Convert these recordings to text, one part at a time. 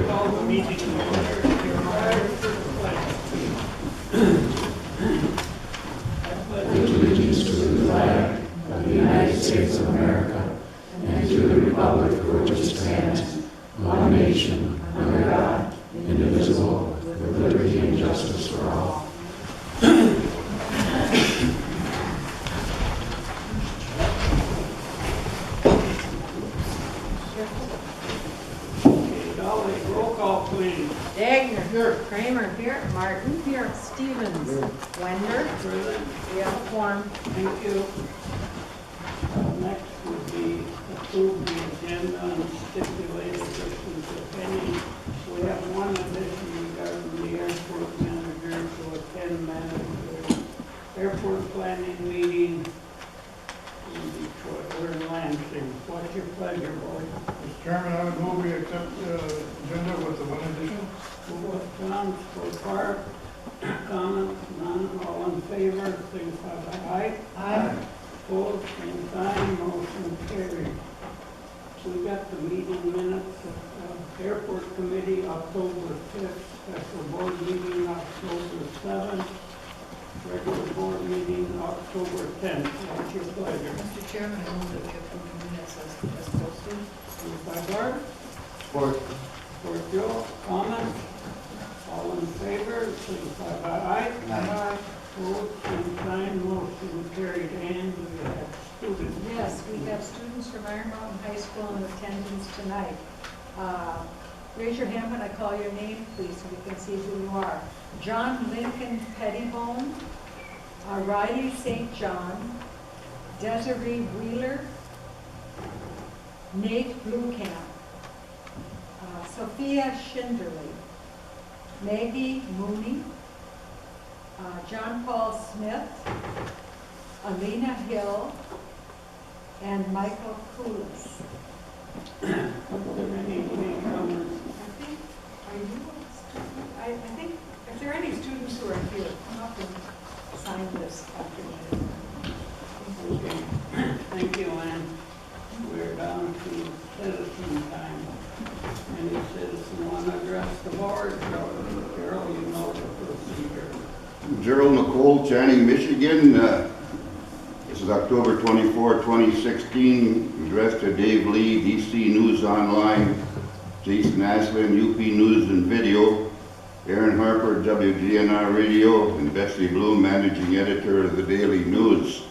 Call the meeting to order. Pledge allegiance to the flag of the United States of America and to the republic for which it stands, one nation, under God, indivisible, with liberty and justice for all. Roll call, please. Dagner here, Kramer here, Martin here, Stevens, Wender. Present. We have a quorum. Thank you. Next would be approve the agenda and stipulated additions, if any. We have one addition regarding the airport manager to attend manager airport planning meeting in Detroit or in Lansing. What's your pleasure, board? Mr. Chairman, I would move we accept the agenda with the one addition. John, so far, comments, none, all in favor, signify by aye. Aye. Opposed, same sign, motion carried. We got the meeting minutes of Airport Committee, October 5th, special board meeting, October 7th, regular board meeting, October 10th. What's your pleasure? Mr. Chairman, I move that we approve the minutes as posted. Moved by Bart, Support. support Joe, comments, all in favor, signify by aye. Aye. Opposed, same sign, motion carried, and we have students. Yes, we have students from Iron Mountain High School in attendance tonight. Raise your hand when I call your name, please, so we can see who you are. John Lincoln Pettibone, Riley St. John, Desiree Wheeler, Nate Bluecamp, Sophia Schinderly, Maggie Mooney, John Paul Smith, Alina Hill, and Michael Koulis. Are there any newcomers? I think if there are any students who are here, come up and sign this afternoon. Okay, thank you, Ann. We're down to citizen time. Any citizen want to address the board? Carol, you know the procedure. Gerald McCole, Channing, Michigan. This is October 24, 2016. Addressed to Dave Lee, DC News Online, Jason Asselin, UP News and Video, Aaron Harper, WGNR Radio, and Bessie Bloom, Managing Editor of the Daily News.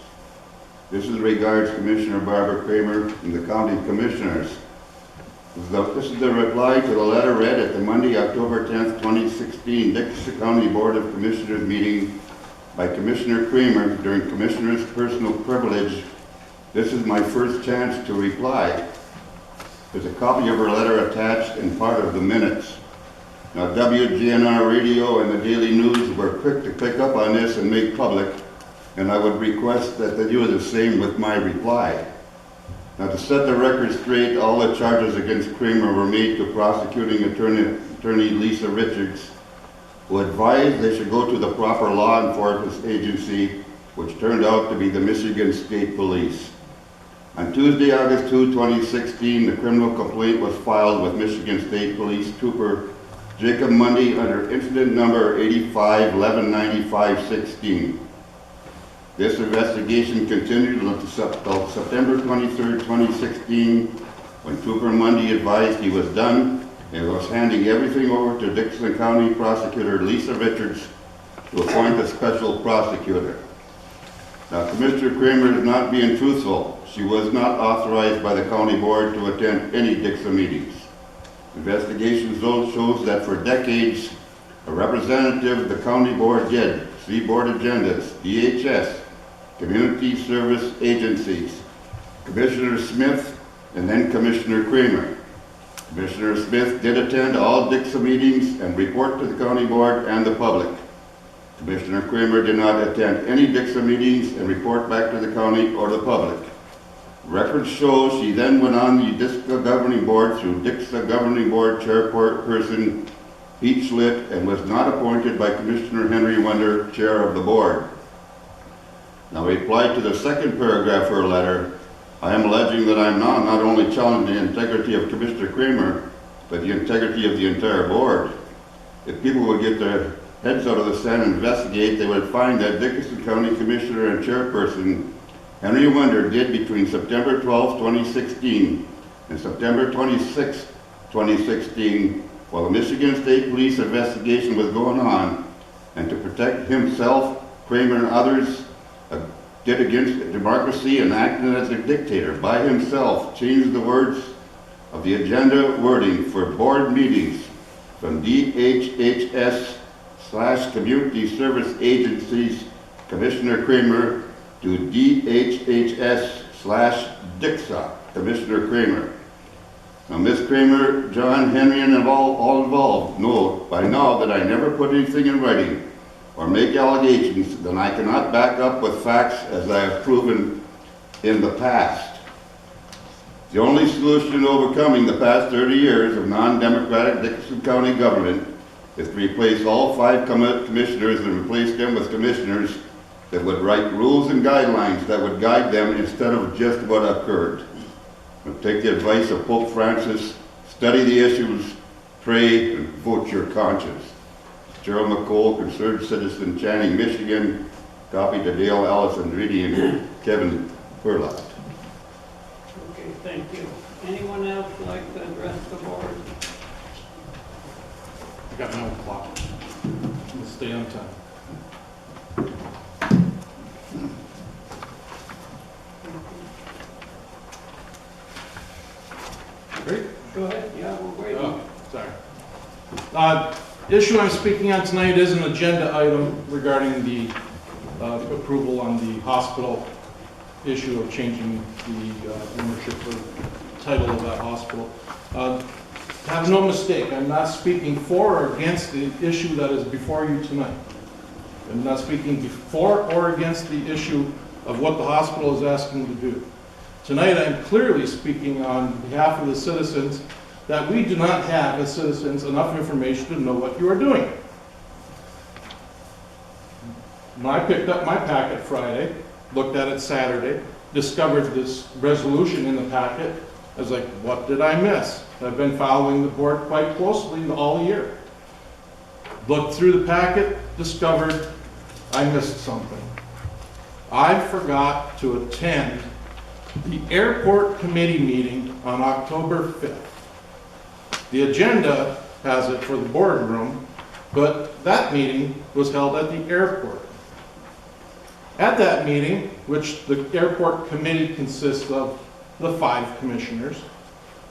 This is regards Commissioner Barbara Kramer and the County Commissioners. This is the reply to the letter read at the Monday, October 10th, 2016 Dickinson County Board of Commissioners meeting by Commissioner Kramers during Commissioner's personal privilege. This is my first chance to reply. There's a copy of her letter attached and part of the minutes. Now, WGNR Radio and the Daily News were quick to pick up on this and make public, and I would request that they do the same with my reply. Now, to set the record straight, all the charges against Kramer were made to prosecuting attorney Lisa Richards, who advised they should go to the proper law enforcement agency, which turned out to be the Michigan State Police. On Tuesday, August 2, 2016, the criminal complaint was filed with Michigan State Police Trooper Jacob Mundy under incident number 85-1195-16. This investigation continued until September 23, 2016, when Trooper Mundy advised he was done and was handing everything over to Dickinson County Prosecutor Lisa Richards to appoint a special prosecutor. Now, Commissioner Kramer is not being truthful. She was not authorized by the county board to attend any Dickinson meetings. Investigation shows that for decades, a representative of the county board did see board agendas, DHS, community service agencies, Commissioner Smith, and then Commissioner Kramer. Commissioner Smith did attend all Dickinson meetings and report to the county board and the public. Commissioner Kramer did not attend any Dickinson meetings and report back to the county or the public. Records show she then went on the Dickinson Governing Board through Dickinson Governing Board Chairperson Pete Schlitt and was not appointed by Commissioner Henry Wender, Chair of the Board. Now, reply to the second paragraph of her letter, I am alleging that I am not only challenging the integrity of Commissioner Kramer, but the integrity of the entire board. If people would get their heads out of the sand and investigate, they would find that Dickinson County Commissioner and Chairperson Henry Winder did between September 12, 2016 and September 26, 2016, while the Michigan State Police investigation was going on, and to protect himself, Kramer and others, did against democracy and acted as a dictator by himself, changed the words of the agenda wording for board meetings from DHHS/Community Service Agencies Commissioner Kramer to DHHS/DICSA Commissioner Kramer. Now, Ms. Kramer, John, Henry, and all involved know by now that I never put anything in writing or make allegations that I cannot back up with facts, as I have proven in the past. The only solution to overcoming the past 30 years of non-democratic Dickinson County government is to replace all 5 commissioners and replace them with commissioners that would write rules and guidelines that would guide them instead of just what occurred. Take the advice of Pope Francis, study the issues, pray, and vote your conscience. Gerald McCole, concerned citizen, Channing, Michigan. Copy to Dale, Allison, Reedy, and Kevin Pirlot. Okay, thank you. Anyone else like to address the board? I got my own clock. Let's stay on time. Great. Go ahead, yeah, we're waiting. Oh, sorry. Issue I'm speaking on tonight is an agenda item regarding the approval on the hospital issue of changing the ownership or title of that hospital. Have no mistake, I'm not speaking for or against the issue that is before you tonight. I'm not speaking for or against the issue of what the hospital is asking to do. Tonight I'm clearly speaking on behalf of the citizens that we do not have, as citizens, enough information to know what you are doing. When I picked up my packet Friday, looked at it Saturday, discovered this resolution in the packet, I was like, what did I miss? I've been following the board quite closely all year. Looked through the packet, discovered I missed something. I forgot to attend the airport committee meeting on October 5th. The agenda has it for the boardroom, but that meeting was held at the airport. At that meeting, which the airport committee consists of the 5 commissioners,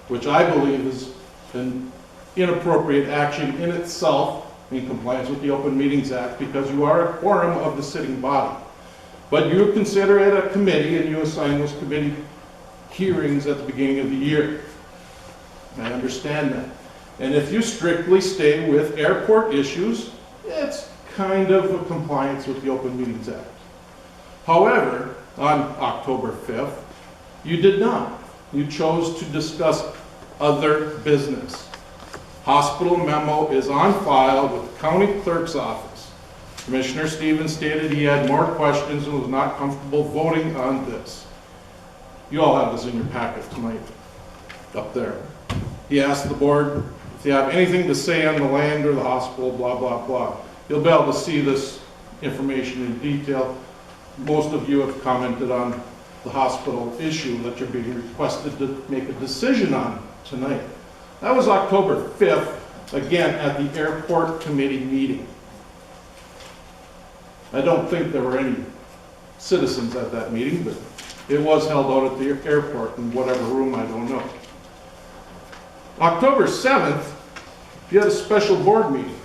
which I believe is an inappropriate action in itself in compliance with the Open Meetings Act, because you are a quorum of the sitting body. But you consider it a committee and you assign those committee hearings at the beginning of the year. I understand that. And if you strictly stay with airport issues, it's kind of a compliance with the Open Meetings Act. However, on October 5th, you did not. You chose to discuss other business. Hospital memo is on file with the county clerk's office. Commissioner Stevens stated he had more questions and was not comfortable voting on this. You all have this in your packet tonight, up there. He asked the board if they have anything to say on the land or the hospital, blah, blah, blah. You'll be able to see this information in detail. Most of you have commented on the hospital issue that you're being requested to make a decision on tonight. That was October 5th, again, at the airport committee meeting. I don't think there were any citizens at that meeting, but it was held out at the airport in whatever room, I don't know. October 7th, you had a special board meeting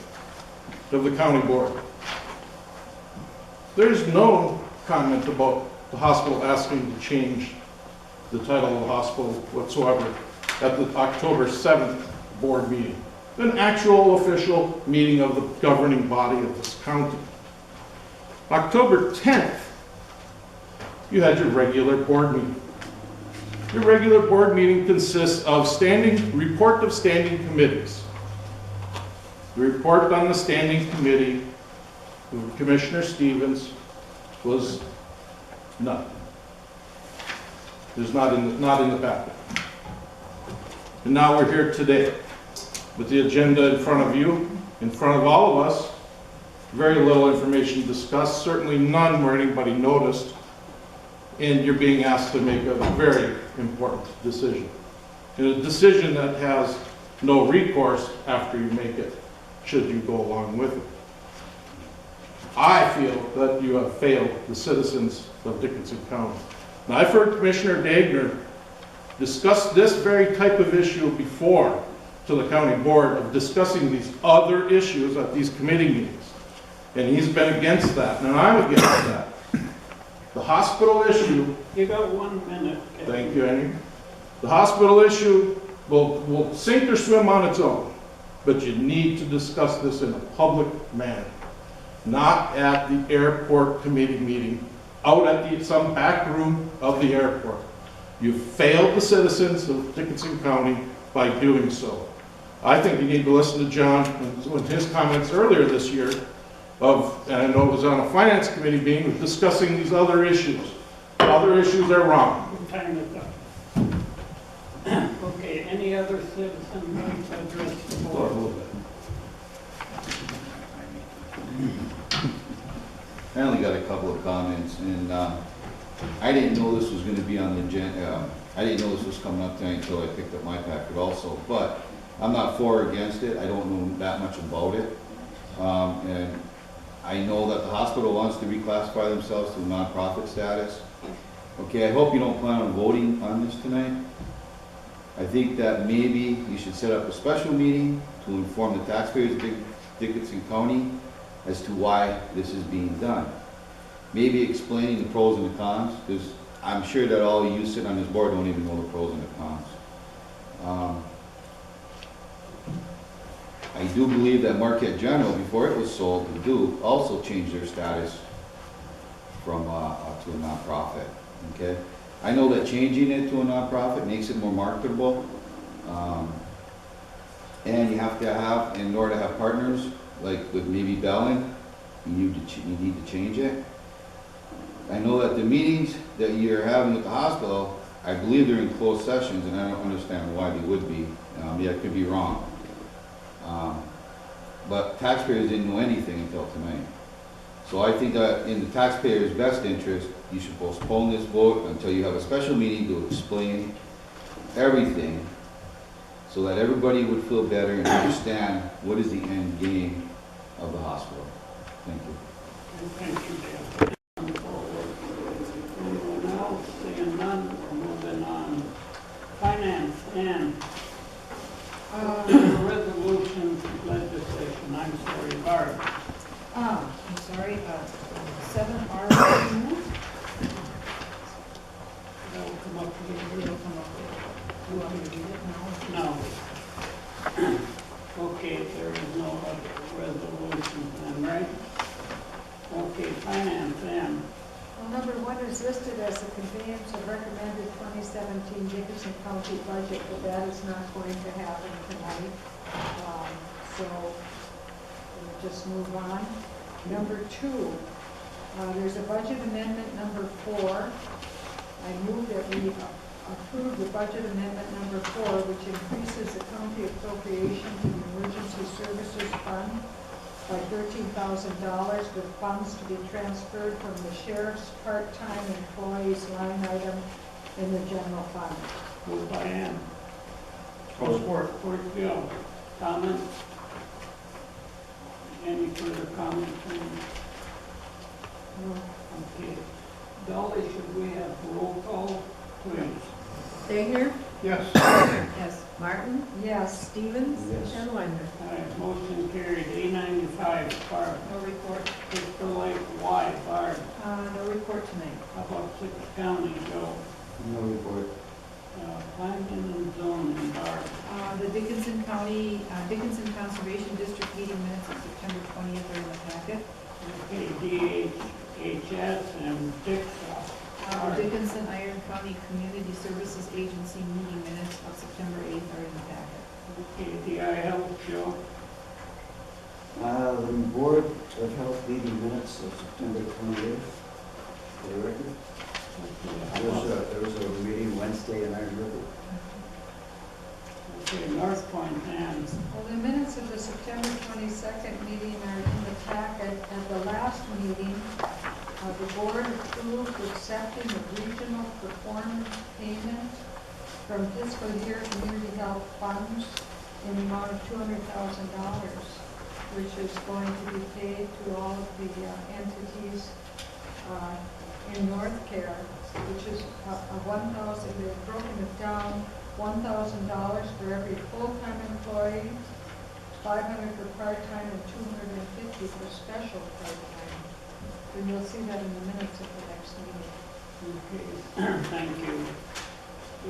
of the county board. There's no comment about the hospital asking to change the title of the hospital whatsoever at the October 7th board meeting. An actual official meeting of the governing body of this county. October 10th, you had your regular board meeting. Your regular board meeting consists of report of standing committees. The report on the standing committee of Commissioner Stevens was none. There's not in the packet. And now we're here today. with the agenda in front of you, in front of all of us, very little information discussed, certainly none where anybody noticed, and you're being asked to make a very important decision. And a decision that has no recourse after you make it, should you go along with it. I feel that you have failed the citizens of Dickinson County. Now, I've heard Commissioner Dagner discuss this very type of issue before to the county board of discussing these other issues at these committee meetings. And he's been against that, and I'm against that. The hospital issue. You got 1 minute. Kevin. Thank you, Annie. The hospital issue will sink or swim on its own, but you need to discuss this in a public manner, not at the airport committee meeting, out at some back room of the airport. You failed the citizens of Dickinson County by doing so. I think you need to listen to John with his comments earlier this year and I know it was on a finance committee meeting, discussing these other issues. Other issues are wrong. Time is up. Okay, any other citizen like to address the board? I only got a couple of comments, and I didn't know this was going to be on the agenda. I didn't know this was coming up tonight until I picked up my packet also. But I'm not for or against it. I don't know that much about it. And I know that the hospital wants to reclassify themselves to nonprofit status. Okay, I hope you don't plan on voting on this tonight. I think that maybe you should set up a special meeting to inform the taxpayers of Dickinson County as to why this is being done. Maybe explaining the pros and the cons, because I'm sure that all of you sitting on this board don't even know the pros and the cons. I do believe that Marquette General, before it was sold to Duke, also changed their status from to a nonprofit. Okay, I know that changing it to a nonprofit makes it more marketable, and you have to have, in order to have partners, like with maybe Bellin, you need to change it. I know that the meetings that you're having with the hospital, I believe they're in closed sessions, and I don't understand why they would be. Yeah, I could be wrong. But taxpayers didn't know anything until tonight. So I think that in the taxpayers' best interest, you should postpone this vote until you have a special meeting to explain everything so that everybody would feel better and understand what is the end game of the hospital. Thank you. Thank you, Jeff. Anyone else? Seeing none, we're moving on. Finance and resolution legislation. I'm sorry, Barb. I'm sorry, 7R. That will come up here. It'll come up with. You want me to read it now? No. Okay, there is no other resolution then, right? Okay, finance and Well, number 1 is listed as a conveyance of recommended 2017 Dickinson County budget, but that is not going to happen tonight. So we'll just move on. Number 2, there's a budget amendment number 4. I move that we approve the budget amendment number 4, which increases the county appropriation to the Emergency Services Fund by $13,000 with funds to be transferred from the sheriff's part-time employees line item in the general fund. moved by Ann. Support. Support Bill. Comment? Any further comments? No. Okay. Dolly, should we have roll call, please? Dagner? Yes. Yes. Martin? Yes. Stevens? Yes. And Wender? All right, motion carried. A95, Barb. No report. Crystal Lake, Y, Barb. No report tonight. How about 6 County, Joe? No report. Planning and zoning, Barb. The Dickinson Conservation District meeting minutes of September 20th are in the packet. Okay, DHS and Dixon. Dickinson Iron County Community Services Agency meeting minutes of September 8th are in the packet. Okay, DI Health, Joe. The Board of Health meeting minutes of September 28th, for the record. There was a meeting Wednesday in Iron River. Okay, North Point and Well, then approve accepting the regional performance payment from fiscal year community health funds in the amount of $200,000, which is going to be paid to all of the entities in North Care, which is they've broken it down, $1,000 for every full-time employee, $500 for part-time, and $250 for special part-time. And you'll see that in the minutes of the next meeting. Okay, thank you.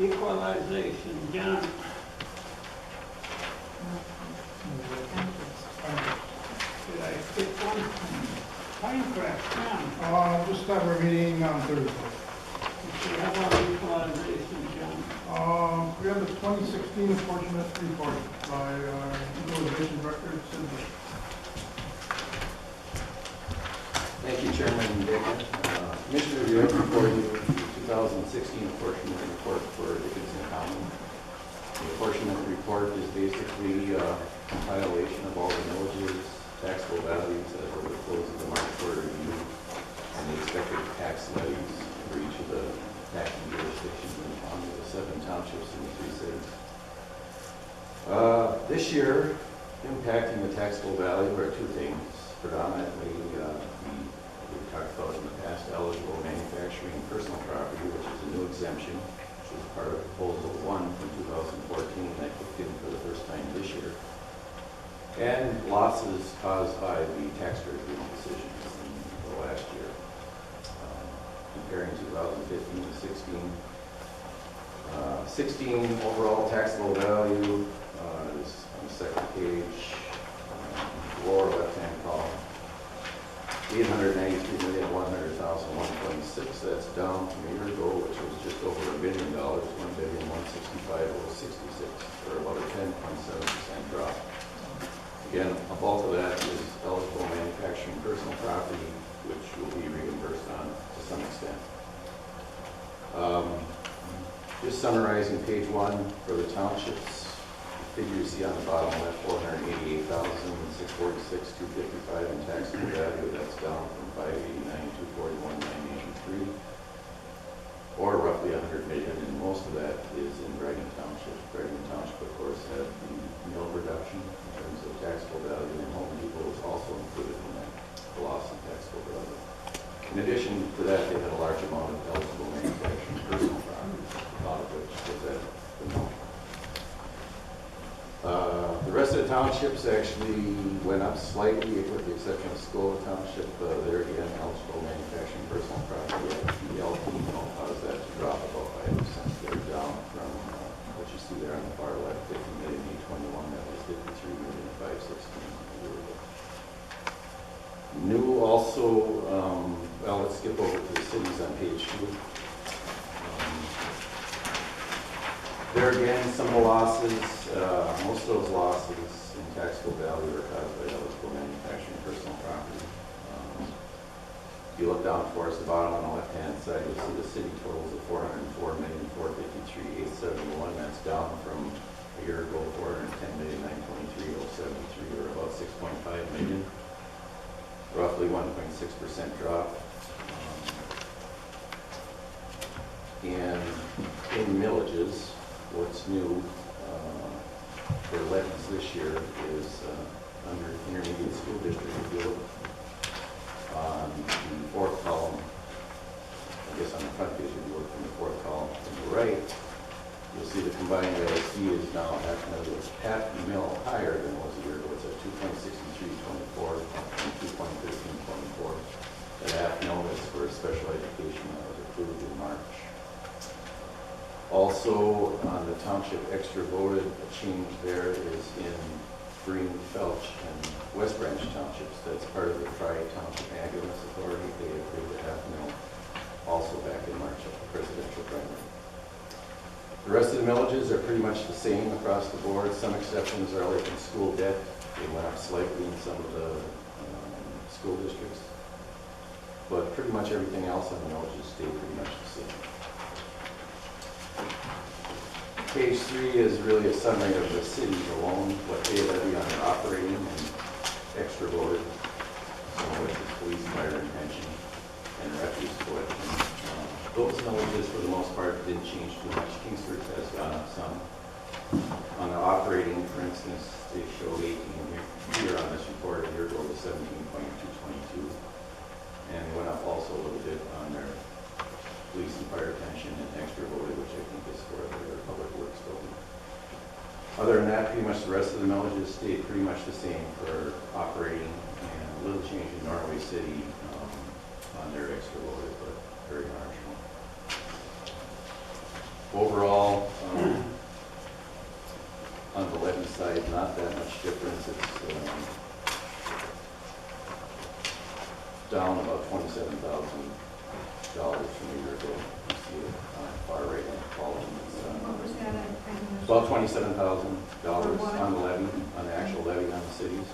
Equalization, John. Did I skip one? Pinecrest, John. Just have our meeting on Thursday. We have our equalization, John. We have the 2016 apportionment report by Utilization Director Cindy. Thank you, Chairman Dickinson. Commissioner, you have before you the 2016 apportionment report for Dickinson County. The apportionment report is basically a compilation of all the villages, taxable values as of the close of the March quarter review, and the expected tax levies for each of the taxing jurisdictions in the county, the 7 townships and the 3 cities. This year, impacting the taxable value are 2 things. Predominantly, we've talked about in the past, eligible manufacturing and personal property, which is a new exemption, which was part of Proposal 1 from 2014 that kicked in for the first time this year, and losses caused by the tax tribunal decisions in the last year. Comparing 2015 to 16, 16 overall taxable value is on the second page, lower left-hand column. 893,100,126. That's down from a year ago, which was just over $1 billion, $1,165,066, or about a 10.7% drop. Again, a bulk of that is eligible manufacturing personal property, which will be reimbursed on to some extent. Just summarizing page 1 for the townships. The figure you see on the bottom left, $488,646,255 in taxable value. That's down from $589,241,983, or roughly $100 million, and most of that is in Brighton Township. Brighton Township, of course, had the mill reduction in terms of taxable value, and Home Depot was also included in that loss in taxable value. In addition to that, they had a large amount of eligible manufacturing personal property, a lot of which was at the mill. The rest of the townships actually went up slightly, with the exception of School Township. There again, eligible manufacturing personal property at PLP caused that to drop about 5%. They're down from what you see there on the far left, 50,821. That was 53,516 a year ago. New also, well, let's skip over to the cities on page 2. There again, some of the losses, most of those losses in taxable value are caused by eligible manufacturing personal property. If you look down towards the bottom on the left-hand side, you'll see the city totals of $404,453,871. That's down from a year ago, $410,923,073, or about $6.5 million, roughly 1.6% drop. And in millages, what's new for levies this year is under intermediate school district. If you look on the 4th column, I guess on the front page, if you look from the 4th column to the right, you'll see the combined LSD is now half a mil higher than it was a year ago. It's at 2.6324 and 2.1324. That half mil is for special education that was approved in March. Also, on the township extra voted, a change there is in Green, Felch, and West Branch townships. That's part of the Tri-Township Ambulance Authority. They approved a half mil also back in March at the presidential primary. The rest of the millages are pretty much the same across the board. Some exceptions are like in school debt. They went up slightly in some of the school districts. But pretty much everything else on the millages stayed pretty much the same. Page 3 is really a summary of the cities alone, what they levy on their operating and extra voted, some of which is police, fire, and pension, and refuse collection. millages for the most part didn't change too much. Kingsford has gone up some. On the operating, for instance, they show 18 here on this report. A year ago was 17.222. And went up also a little bit on their police and fire attention and extra voted, which I think is for their public works building. Other than that, pretty much the rest of the millages stayed pretty much the same for operating, and a little change in Norway City on their extra voted, but very marginal. Overall, on the levy side, not that much difference. It's down about $27,000 from a year ago. You see it on the far right hand column. What was that? About $27,000 on the levy, on the actual levy on the cities.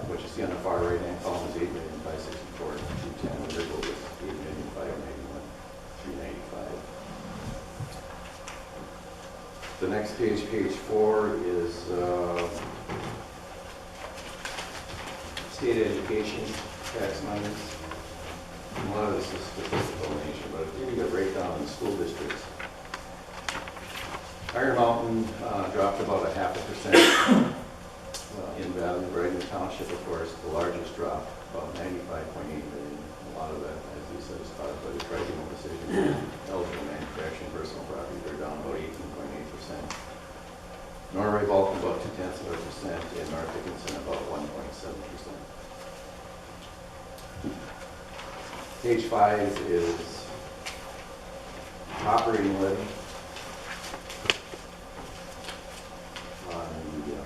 What you see on the far right hand column is $8,564,210. A year ago was $8,591,395. The next page, page 4, is state education tax monies. A lot of this is statistical in nature, but if you get a breakdown in the school districts, Iron Mountain dropped about 0.5% in value. Brighton Township, of course, the largest drop, about $95.8 million. A lot of that, as you said, is caused by the tribunal decision. Eligible manufacturing personal property, they're down about 18.8%. Norway Vulcan about 0.2%, and North Dickinson about 1.7%. Page 5 is operating levy on the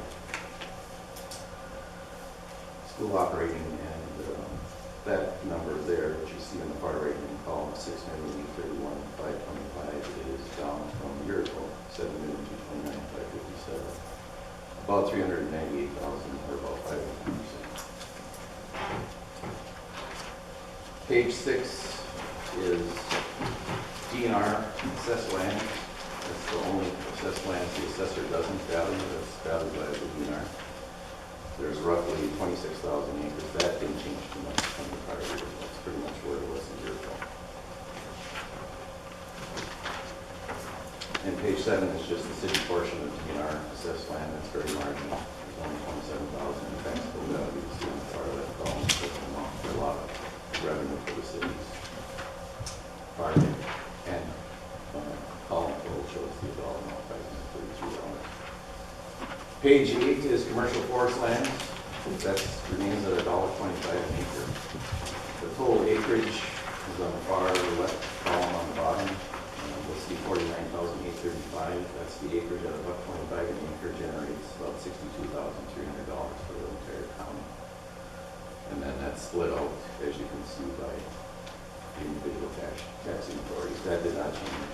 school operating, and that number there, which you see in the far right hand column, $6,831,525, is down from a year ago, $7,229,557, about $398,000, or about 5.5%. Page 6 is DNR assessed land. That's the only assessed land the assessor doesn't value. That's valued by the DNR. There's roughly 26,000 acres. That didn't change too much from the prior year. That's pretty much where it was a year ago. And page 7 is just the city portion of DNR assessed land. That's very marginal. There's only 27,000 in taxable value. You see on the far left column. There's a lot of revenue for the cities. Far right and column total shows the dollar amount, $533. Page 8 is commercial forest land. That remains at $1.25 an acre. The total acreage is on the far left column on the bottom. We'll see 49,835. That's the acreage at $1.25 an acre, generates about $62,300 for the entire county. And then that's split out, as you can see, by the individual taxing authorities. That did not change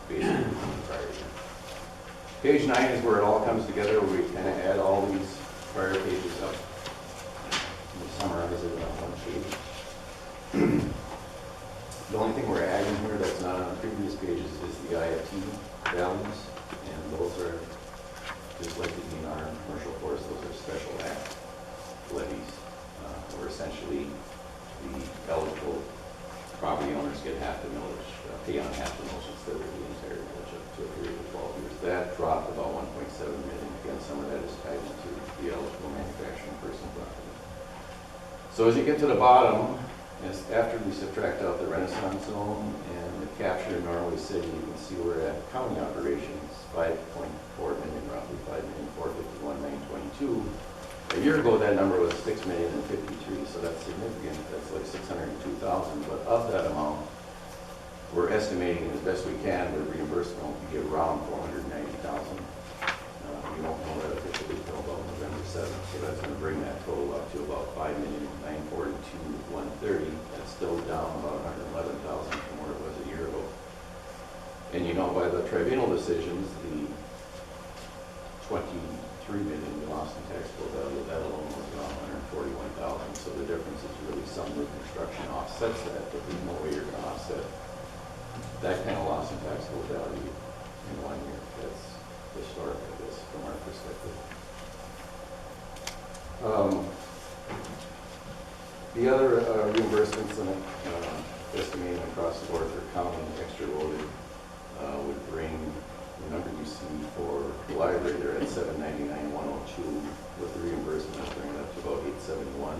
basically from the prior year. Page 9 is where it all comes together, where we kind of add all these prior pages up. We summarize it on one page. The only thing we're adding here that's not on the previous pages is the IFT values, and those are, just like the DNR and commercial forest, those are special act levies, where essentially the eligible property owners get half the millage, pay on half the millage instead of the entire millage up to a period of 12 years. That dropped about $1.7 million. Again, some of that is tied into the eligible manufacturing person property. So as you get to the bottom, after we subtract out the Renaissance zone and the capture in Norway City, you can see we're at county operations, $5.4 million, roughly $5,451,922. A year ago, that number was $6,053,053, so that's significant. That's like $602,000. But of that amount, we're estimating as best we can the reimbursement will be around $490,000. We don't know that officially until about November 7th, so that's going to bring that total up to about $5,942,130. That's still down about $111,000 from where it was a year ago. And you know, by the tribunal decisions, the $23 million we lost in taxable value, that alone was around $141,000. So the difference is really some new construction offsets that, but there's no way you're going to offset that kind of loss in taxable value in 1 year. That's historic, I guess, from our perspective. The other reimbursements and estimating across the board for county extra loaded would bring the number you see for the library there at $799,102 with the reimbursement would bring it up to about $871.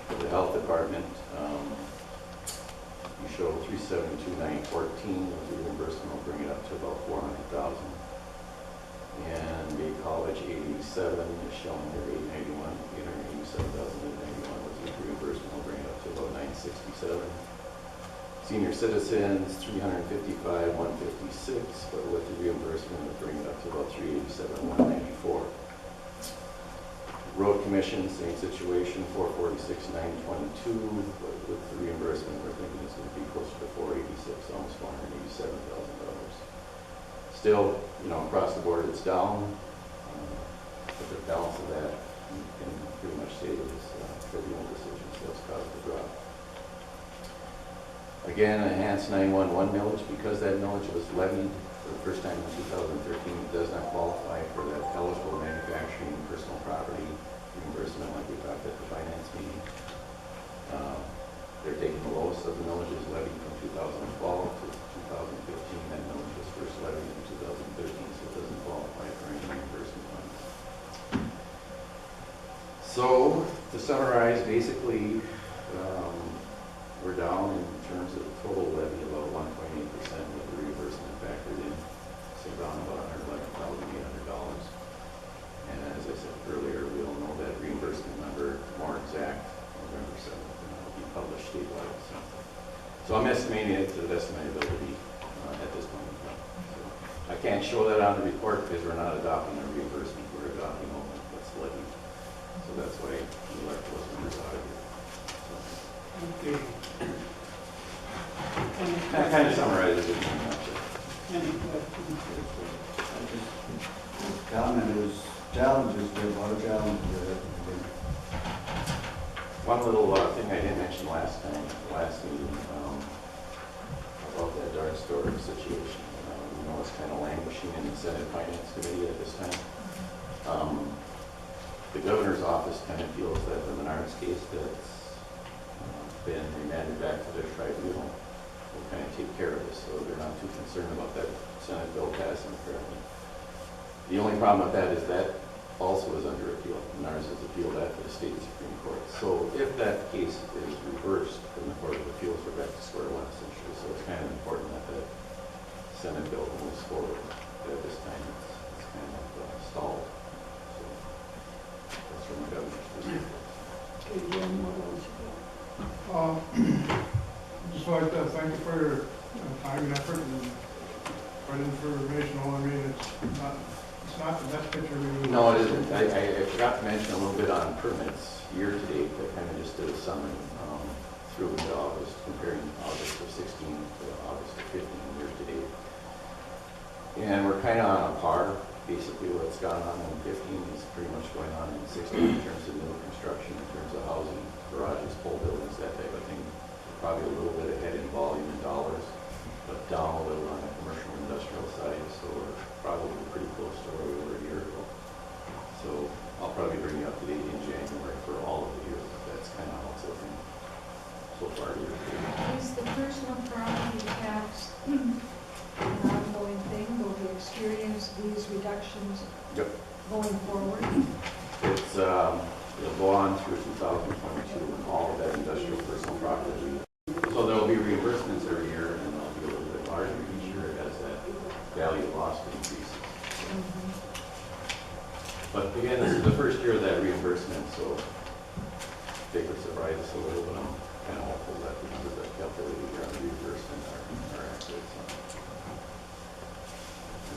For the health department, you show $372,914 with the reimbursement will bring it up to about $400,000. And Bay College 87 is shown here 887,891 with the reimbursement will bring it up to about 967. Senior citizens 355,156, but with the reimbursement will bring it up to about 387,194. Road commission, same situation, 446,922, but with the reimbursement we're thinking it's going to be closer to 486, almost $487,000. Still, across the board it's down, but the balance of that you can pretty much say is tribunal decisions that's caused the drop. Again, enhanced 911 millage, because that millage was levied for the first time in 2013, it does not qualify for that eligible manufacturing personal property reimbursement like we talked at the finance meeting. They're taking the lowest of the millages levied from 2012 to 2015. That millage was first levied in 2013, so it doesn't qualify for any reimbursement funds. So, to summarize, basically, we're down in terms of the total levy about 1.8% with the reimbursement factored in, so down about $111,800. And as I said earlier, we'll know that reimbursement number more exact November 7th, and it'll be published statewide. So I'm estimating it to the best of my ability at this point in time. So I can't show that on the report because we're not adopting a reimbursement, we're adopting only what's levied. So that's why we left those numbers out of here. Okay. That kind of summarizes it. Any questions? Comment is challenges, there are a lot of challenges there. One little thing I didn't mention last meeting, about that darn store situation. It's kind of languishing in the Senate Finance Committee at this time. The governor's office kind of feels that the Menards case that's been remanded back to their tribunal will kind of take care of this, so they're not too concerned about that Senate bill passing apparently. The only problem with that is that also is under appeal. Menards has appealed that to the state Supreme Court. So if that case is reversed, then the Court of Appeals are back to square one essentially. So it's kind of important that that Senate bill moves forward. But at this time it's kind of stalled. So that's from the governor's perspective. Okay, Jim, what else? Just like to thank you for your time and effort and right information. I mean, it's not the best picture we. No, it isn't. I forgot to mention a little bit on permits year to date. I kind of just did a summary through into August, comparing August of 16 to August of 15 year to date. And we're kind of on a par. Basically what's gone on in 15 is pretty much going on in 16 in terms of new construction, in terms of housing, garages, pole buildings, that type of thing. Probably a little bit ahead in volume in dollars, but down a little on the commercial industrial side, so we're probably pretty close to where we were a year ago. So I'll probably bring you up to date in January for all of the year, but that's kind of how it's looking so far year to date. Is the personal property tax an ongoing thing? Will we experience these reductions going forward? It's, it'll go on through 2022 and all of that industrial personal property. So there'll be reimbursements every year and they'll be a little bit larger each year as that value lost increases. But again, this is the first year of that reimbursement, so they could surprise us a little, but I'm kind of hopeful that the numbers that calculated here on the reimbursement are accurate. So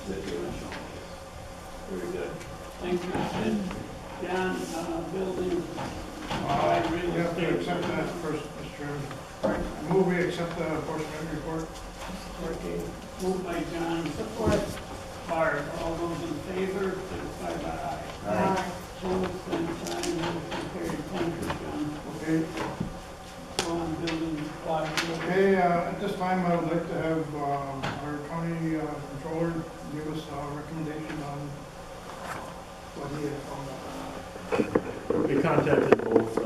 that's it, Very good. Thank you, Sid. John, building, real We have to estate. accept that first, Mr. Chairman. I move we accept the apportionment report. Okay, moved by John, support Barb. All those in favor, signify by aye. Aye. Opposed, same sign, motion carried. Thank you, John. Okay. Go on, building plot. Okay, at this time, I would like to have our county controller give us a recommendation on what he had found out. We contacted both,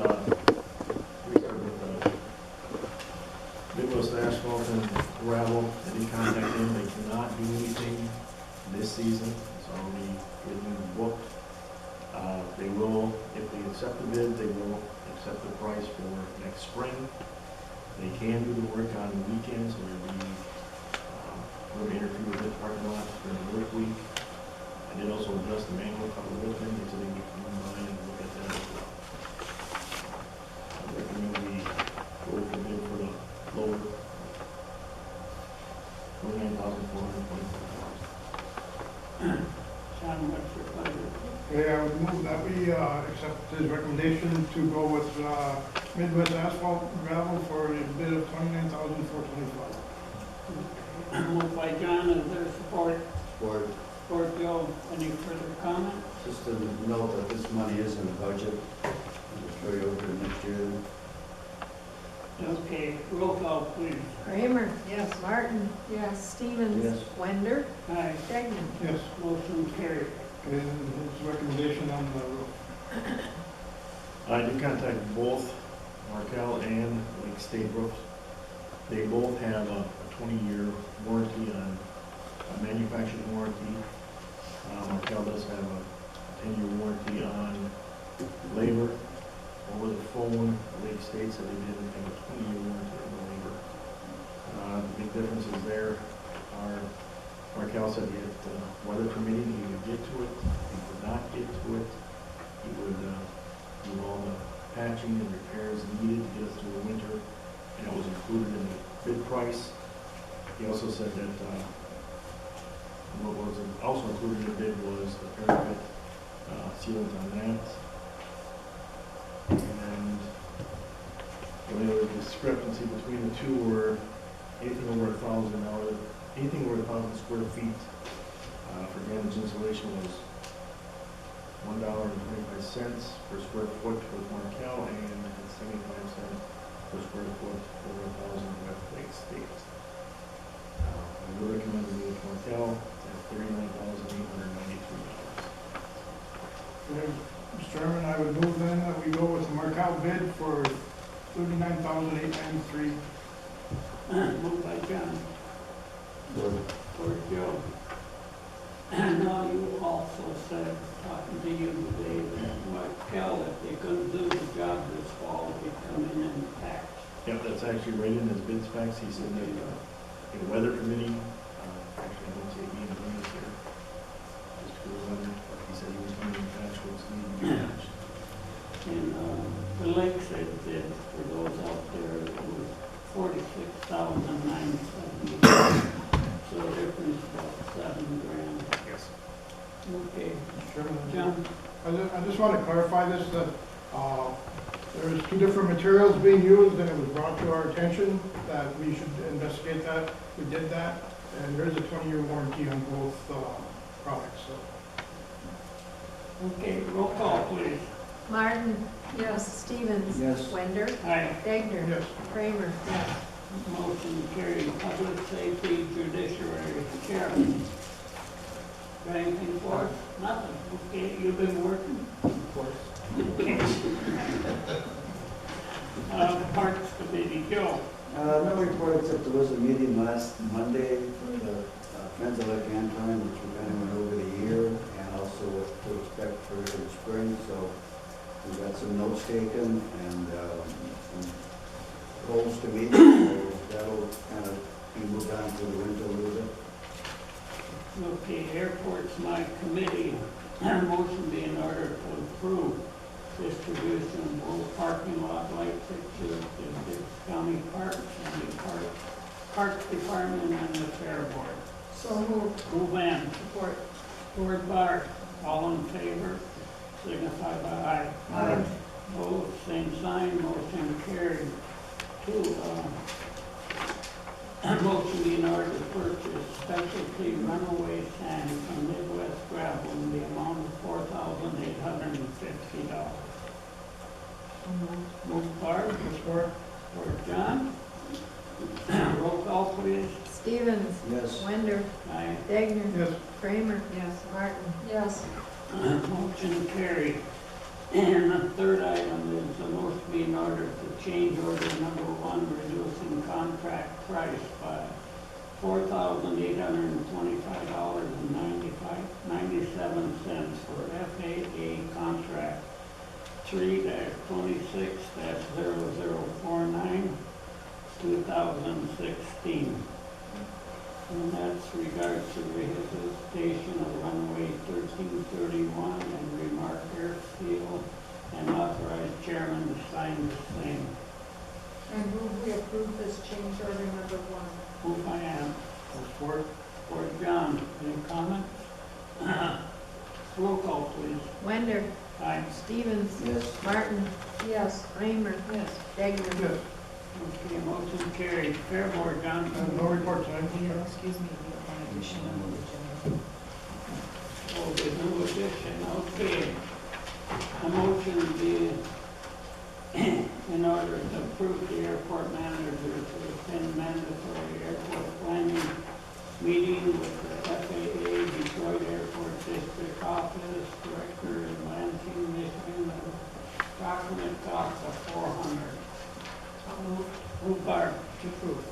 gravel, I did contact them, they cannot do anything this season, it's already getting booked. They will, if they accept the bid, they will accept the price for next spring. They can do the work on the weekends, or we're going to interview with the parking lot during the work week. I did also adjust the manual couple of them, so they can come by and look at that as well. I recommend we go for bid for the lower $29,424. John, what's your pleasure? Okay, I would move that we accept his recommendation to go with Midwest Asphalt Gravel for a bid of $29,425. Moved by John, is there support? Support. Support, Joe. Any further comment? Just to note that this money is in the budget. We'll carry over to next year. Okay, roll call, please. Kramer. Yes. Martin. Yes. Stevens. Yes. Wender. Aye. Degnan. Yes, Motion carried. and his recommendation on the roof. I did contact both Markel and Lake State Roofs. They both have a 20-year warranty on a manufactured warranty. Markel does have a 10-year warranty on labor. Over the phone, Lake State said they didn't have a 20-year warranty on the labor. The big differences there are, Markel said that weather permitting, he would get to it. If he could not get to it, he would do all the patching and repairs needed to get us through the winter, and it was included in the bid price. He also said that what was also included in the bid was the parapet sealant on that. And the only other discrepancy between the two were anything over $1,000, anything over 1,000 square feet for damaged insulation was $1.25 per square foot with Markel, and 75 cents per square foot over 1,000 with Lake State. We would recommend the Markel at $39,893. Mr. Chairman, I would move then that we go with the Markel bid for $39,893. Moved by John. Support. Support, Joe. And now you also said, talking to you today, that Markel, if they couldn't do the job this fall, they'd come in and patch. Yep, that's actually right in his bid specs. He said that in weather permitting, actually I don't see it being rain this year, just for the weather, but he said he was coming in patch what's needed to be patched. And the lake said that for those out there, it was $46,970. So the difference is about $7,000. Yes. Okay, Mr. Chairman, John? I just want to clarify this, that there's two different materials being used, and it was brought to our attention that we should investigate that. We did that, and there's a 20-year warranty on both products, so. Okay, roll call, please. Martin. Yes. Stevens. Yes. Wender. Aye. Degnan. Yes. Kramer. Yes. Motion carried. Public Safety Judiciary Chair. Got anything for us? Nothing. Okay, you've been working? Of course. Okay. Parks Committee, Joe. No report, except there was a meeting last Monday for the Friends of Lake Anton, which we kind of went over the year, and also what to expect for the spring. So we got some notes taken and some goals to meet. So that'll kind of be moved on to the winter a little bit. Okay, Airport's my committee. Motion be in order to approve distribution of both parking lot light fixtures to Dickinson County Parks and the Parks Department and the Fair Board. So moved. Move in. Support. Support Bart. All in favor, signify by aye. Aye. Opposed, same sign, motion carried. Two, motion be in order to purchase specialty runaway sand from Midwest Gravel in the amount of $4,850. Move Bart. Support. Support John. Roll call, please. Stevens. Yes. Wender. Aye. Degnan. Yes. Kramer. Yes. Martin. Yes. Motion carried. And the third item is a motion be in order to change order number 1, reducing contract price by $4,825.97 for FAA contract 3-26-0049, 2016. And that's regards to rehabilitation of runway 1331 and remark airfield, and authorize chairman to sign the same. And move we approve this change order number 1. Move by Ann, Support. support John. Any comments? Roll call, please. Wender, Aye. Stevens, Yes. Martin, Yes. Kramer, Yes. Degner. Yes. Okay, motion carried. Fair board, John. No report tonight, Mr. Chairman. Excuse me, we have one addition on the agenda. Oh, the new addition, okay. A motion be in order to approve the airport manager to attend mandatory airport planning meeting with the FAA Detroit Airport District Office Director in Lansing, Michigan, at approximate cost of $400. Move Barb, to approve.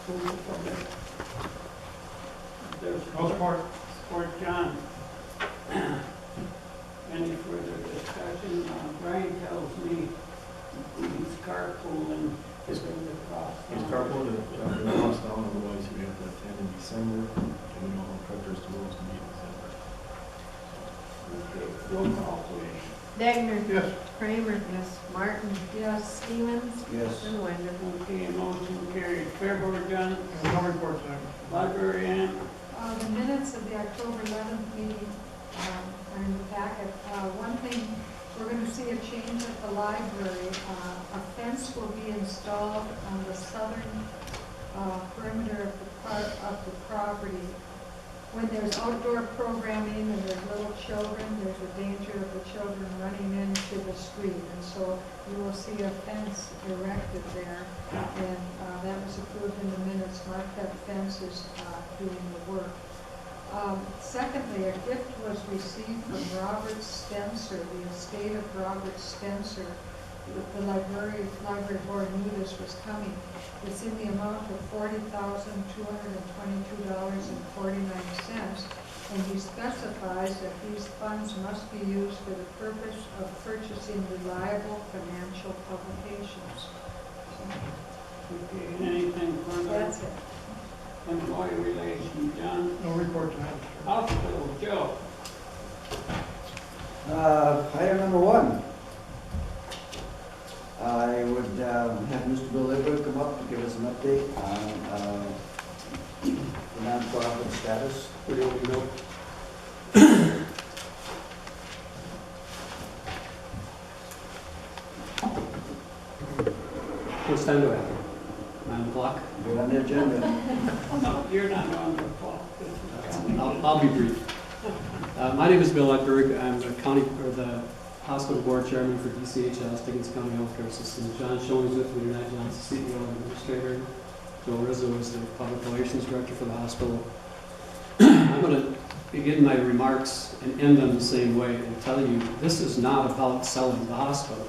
Move for this. There's No support. support John. Any further discussion? Brian tells me he's carpooling to bring the cost down. He's carpooling to drop the cost down, otherwise we have to attend in December, and we know how treacherous the roads can be in December. Okay, roll call, please. Degner, Yes. Kramer, Yes. Martin, Yes. Stevens, Yes. and Wender. Okay, motion carried. Fair board, John. No report tonight. Librarian, The minutes of the October 11th meeting are in the packet. One thing, we're going to see a change at the library. A fence will be installed on the southern perimeter of the property. When there's outdoor programming and there's little children, there's a danger of the children running into the street. And so you will see a fence erected there, and that was approved in the minutes. Mark, that fence is doing the work. Secondly, a gift was received from Robert Spencer, the estate of Robert Spencer. The library board knew this was coming. It's in the amount of $40,222.49, and he specifies that these funds must be used for the purpose of purchasing reliable financial publications. okay, anything further? That's it. Employee relations, John. No report tonight, Mr. Chairman. Hospital, Joe. Item number 1. I would have Mr. Bill Libber come up to give us an update on the nonprofit status. What do you want to know? What's time do I have? 9 o'clock? Get on the agenda. No, you're not on the clock. This is county. I'll be brief. My name is Bill Edberg. I'm the the hospital board chairman for DCHS, Dickinson County Healthcare System. John Schoen's with me tonight. John's the CEO and administrator. Joe Rizzo is the public relations director for the hospital. I'm going to begin my remarks and end them the same way and tell you this is not about selling the hospital.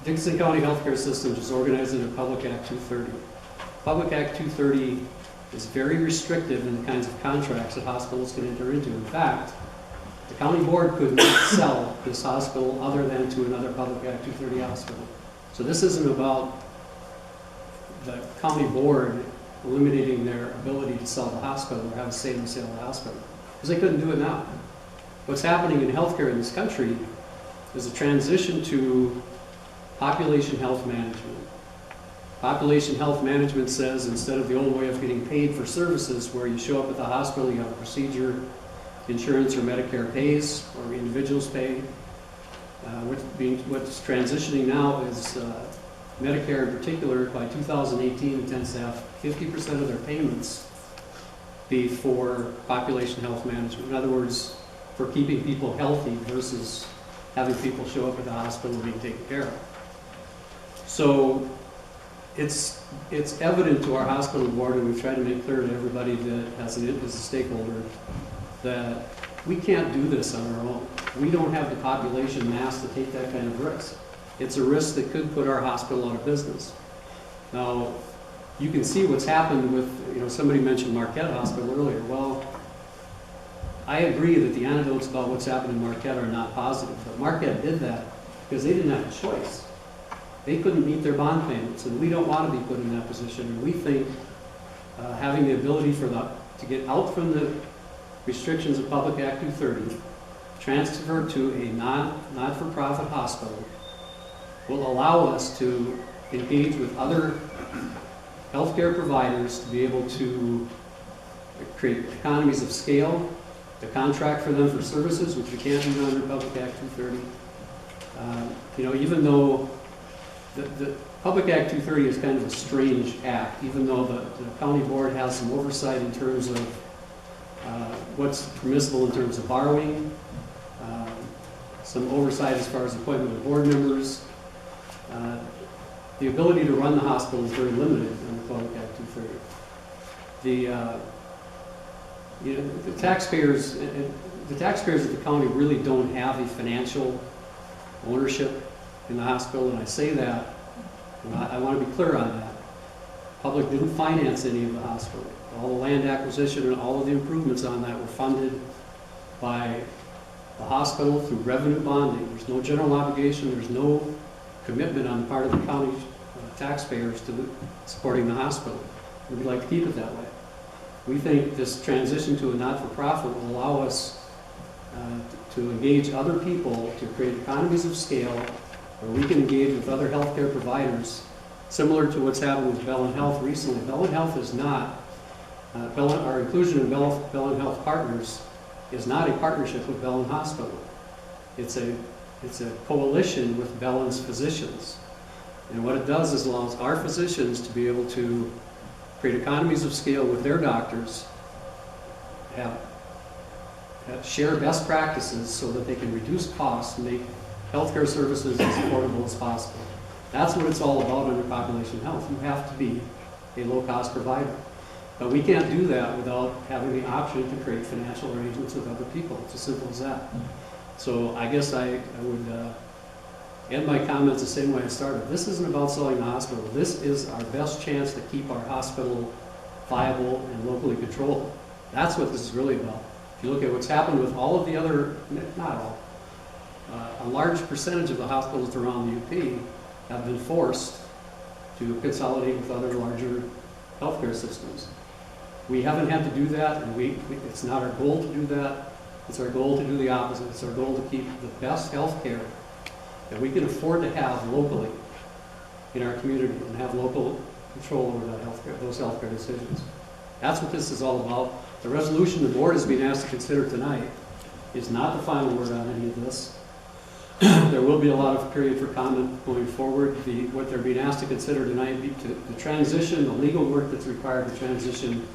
Dickinson County Healthcare System is organized under Public Act 230. Public Act 230 is very restrictive in the kinds of contracts that hospitals can enter into. In fact, the county board could not sell this hospital other than to another Public Act 230 hospital. So this isn't about the county board eliminating their ability to sell the hospital or have a say in the sale of the hospital, because they couldn't do it now. What's happening in healthcare in this country is a transition to population health management. Population health management says instead of the old way of getting paid for services where you show up at the hospital, you have a procedure, insurance or Medicare pays, or individuals pay. What's transitioning now is Medicare in particular, by 2018, intends to have 50% of their payments be for population health management. In other words, for keeping people healthy versus having people show up at the hospital and being taken care of. So it's evident to our hospital board, and we've tried to make clear to everybody that is a stakeholder, that we can't do this on our own. We don't have the population mass to take that kind of risk. It's a risk that could put our hospital out of business. Now, you can see what's happened with, somebody mentioned Marquette Hospital earlier. Well, I agree that the anecdotes about what's happened in Marquette are not positive, but Marquette did that because they didn't have a choice. They couldn't meet their bond payments, and we don't want to be put in that position. And we think having the ability to get out from the restrictions of Public Act 230, transfer to a not-for-profit hospital, will allow us to engage with other healthcare providers to be able to create economies of scale, to contract for them for services, which we can't do under Public Act 230. Even though the Public Act 230 is kind of a strange act, even though the county board has some oversight in terms of what's permissible in terms of borrowing, some oversight as far as appointment of board members. The ability to run the hospital is very limited under Public Act 230. The taxpayers of the county really don't have a financial ownership in the hospital, and I say that, and I want to be clear on that. Public didn't finance any of the hospital. All the land acquisition and all of the improvements on that were funded by the hospital through revenue bonding. There's no general obligation, there's no commitment on the part of the county taxpayers to supporting the hospital. We'd like to keep it that way. We think this transition to a not-for-profit will allow us to engage other people to create economies of scale where we can engage with other healthcare providers, similar to what's happened with Bell and Health recently. Bell and Health is not, our inclusion in Bell and Health Partners is not a partnership with Bell and Hospital. It's a coalition with Bellin's physicians. And what it does is allows our physicians to be able to create economies of scale with their doctors, share best practices so that they can reduce costs and make healthcare services as affordable as possible. That's what it's all about under population health. You have to be a low-cost provider. But we can't do that without having the option to create financial arrangements with other people. It's as simple as that. So I guess I would end my comments the same way I started. This isn't about selling the hospital. This is our best chance to keep our hospital viable and locally controlled. That's what this is really about. If you look at what's happened with all of the other, not all, a large percentage of the hospitals around the UP have been forced to consolidate with other larger healthcare systems. We haven't had to do that, and it's not our goal to do that. It's our goal to do the opposite. It's our goal to keep the best healthcare that we can afford to have locally in our community and have local control over that those healthcare decisions. That's what this is all about. The resolution the board is being asked to consider tonight is not the final word on any of this. There will be a lot of period for comment going forward. What they're being asked to consider tonight, the transition, the legal work that's required to transition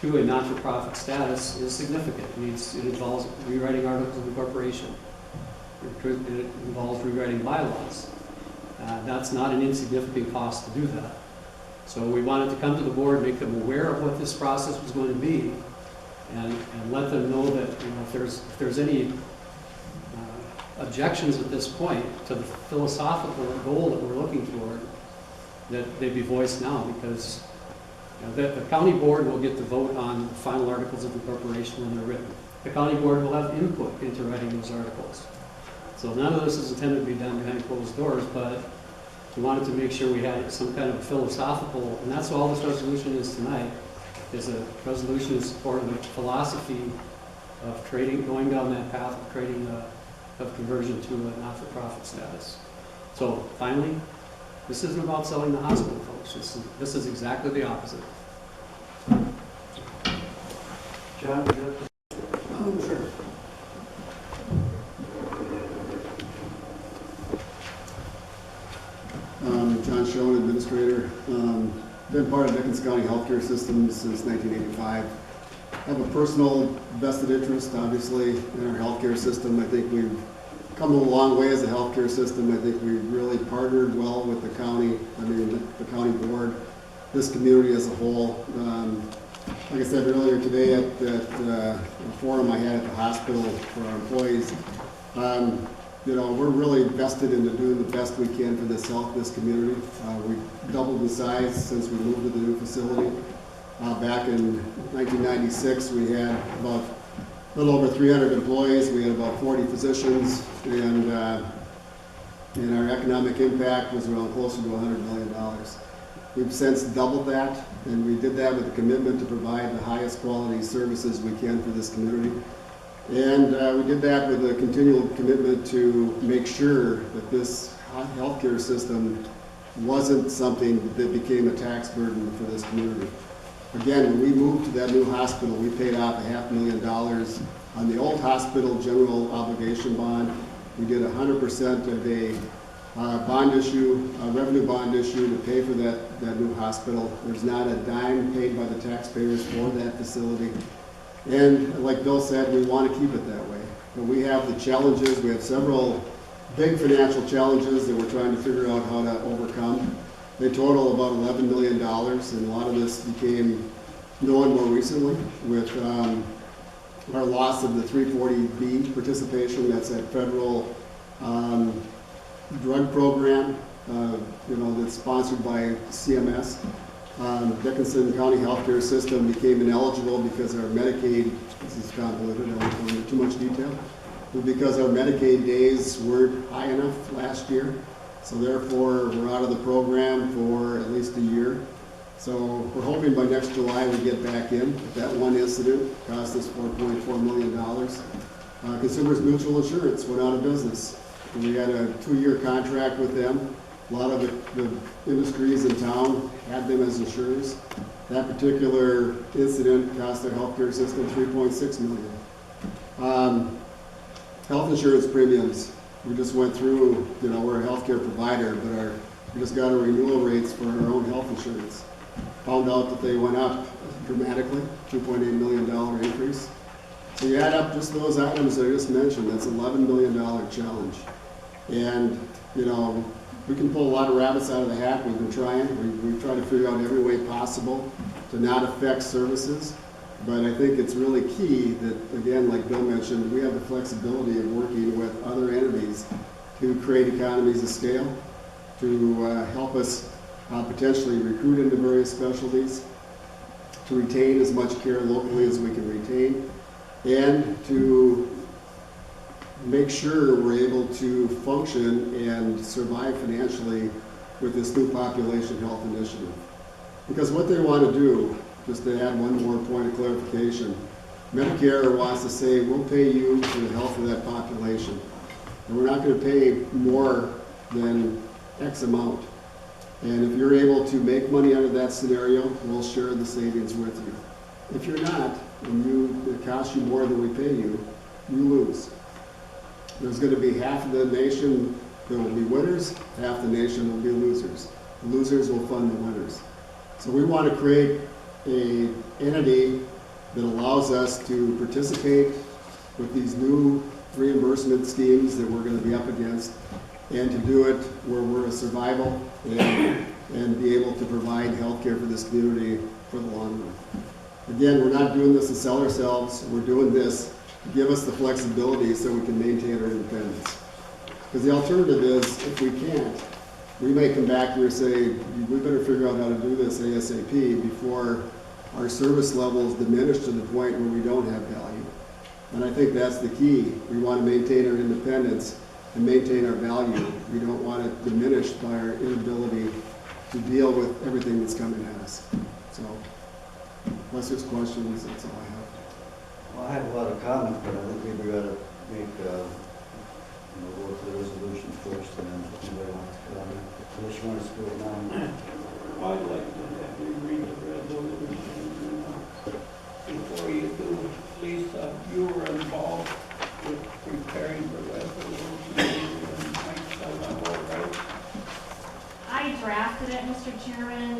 to a not-for-profit status is significant. It involves rewriting articles of incorporation. It involves rewriting bylaws. That's not an insignificant cost to do that. So we wanted to come to the board, make them aware of what this process was going to be, and let them know that if there's any objections at this point to the philosophical goal that we're looking toward, that they be voiced now, because the county board will get to vote on the final articles of incorporation when they're written. The county board will have input into writing those articles. So none of this is intended to be done behind closed doors, but we wanted to make sure we had some kind of philosophical, and that's all this resolution is tonight, is a resolution in support of the philosophy of going down that path of creating of conversion to a not-for-profit status. So finally, this isn't about selling the hospital, folks. This is exactly the opposite. John, Sure. John Schoen, Administrator. Been part of Dickinson County Healthcare System since 1985. Have a personal vested interest, obviously, in our healthcare system. I think we've come a long way as a healthcare system. I think we've really partnered well with the county, the county board, this community as a whole. Like I said earlier today at a forum I had at the hospital for our employees, we're really invested into doing the best we can for this community. We've doubled the size since we moved to the new facility. Back in 1996, we had about a little over 300 employees. We had about 40 physicians, and our economic impact was around closer to $100 million. We've since doubled that, and we did that with a commitment to provide the highest quality services we can for this community. And we did that with a continual commitment to make sure that this healthcare system wasn't something that became a tax burden for this community. Again, when we moved to that new hospital, we paid off $500,000 on the old hospital general obligation bond. We did 100% of a bond issue, a revenue bond issue to pay for that new hospital. There's not a dime paid by the taxpayers for that facility. And like Bill said, we want to keep it that way. But we have the challenges, we have several big financial challenges that we're trying to figure out how to overcome. They total about $11 million, and a lot of this became known more recently with our loss of the 340B participation. That's that federal drug program, that's sponsored by CMS. Dickinson County Healthcare System became ineligible because our Medicaid, this is convoluted, I won't go into too much detail, but because our Medicaid days weren't high enough last year. So therefore, we're out of the program for at least a year. So we're hoping by next July we get back in. That one incident cost us $4.4 million. Consumers Mutual Insurance went out of business. We had a 2-year contract with them. A lot of the industries in town had them as insurers. That particular incident cost their healthcare system $3.6 million. Health insurance premiums. We just went through, we're a healthcare provider, but we just got our renewal rates for our own health insurance. Found out that they went up dramatically, $2.8 million increase. So you add up just those items that I just mentioned, that's an $11 million challenge. And, we can pull a lot of rabbits out of the hat. We've been trying. We've tried to figure out every way possible to not affect services. But I think it's really key that, again, like Bill mentioned, we have the flexibility of working with other entities to create economies of scale, to help us potentially recruit into various specialties, to retain as much care locally as we can retain, and to make sure we're able to function and survive financially with this new population health initiative. Because what they want to do, just to add one more point of clarification, Medicare wants to say, we'll pay you for the health of that population. And we're not going to pay more than X amount. And if you're able to make money out of that scenario, we'll share the savings with you. If you're not, and it costs you more than we pay you, you lose. There's going to be half of the nation that will be winners, half the nation will be losers. The losers will fund the winners. So we want to create an entity that allows us to participate with these new reimbursement schemes that we're going to be up against, and to do it where we're a survival and be able to provide health care for this community for the long run. Again, we're not doing this to sell ourselves. We're doing this to give us the flexibility so we can maintain our independence. Because the alternative is, if we can't, we may come back here and say, we better figure out how to do this ASAP before our service levels diminish to the point where we don't have value. And I think that's the key. We want to maintain our independence and maintain our value. We don't want it diminished by our inability to deal with everything that's coming at us. So, unless there's questions, that's all I have. Well, I have a lot of comments, but I think maybe we ought to make, go to the resolution first, and then if anybody wants to comment. Unless you want to do it now. I'd like to have you read the resolution. Before you do, Lisa, you were involved with preparing the resolution, and Mike Salevo, right? I drafted it, Mr. Chairman,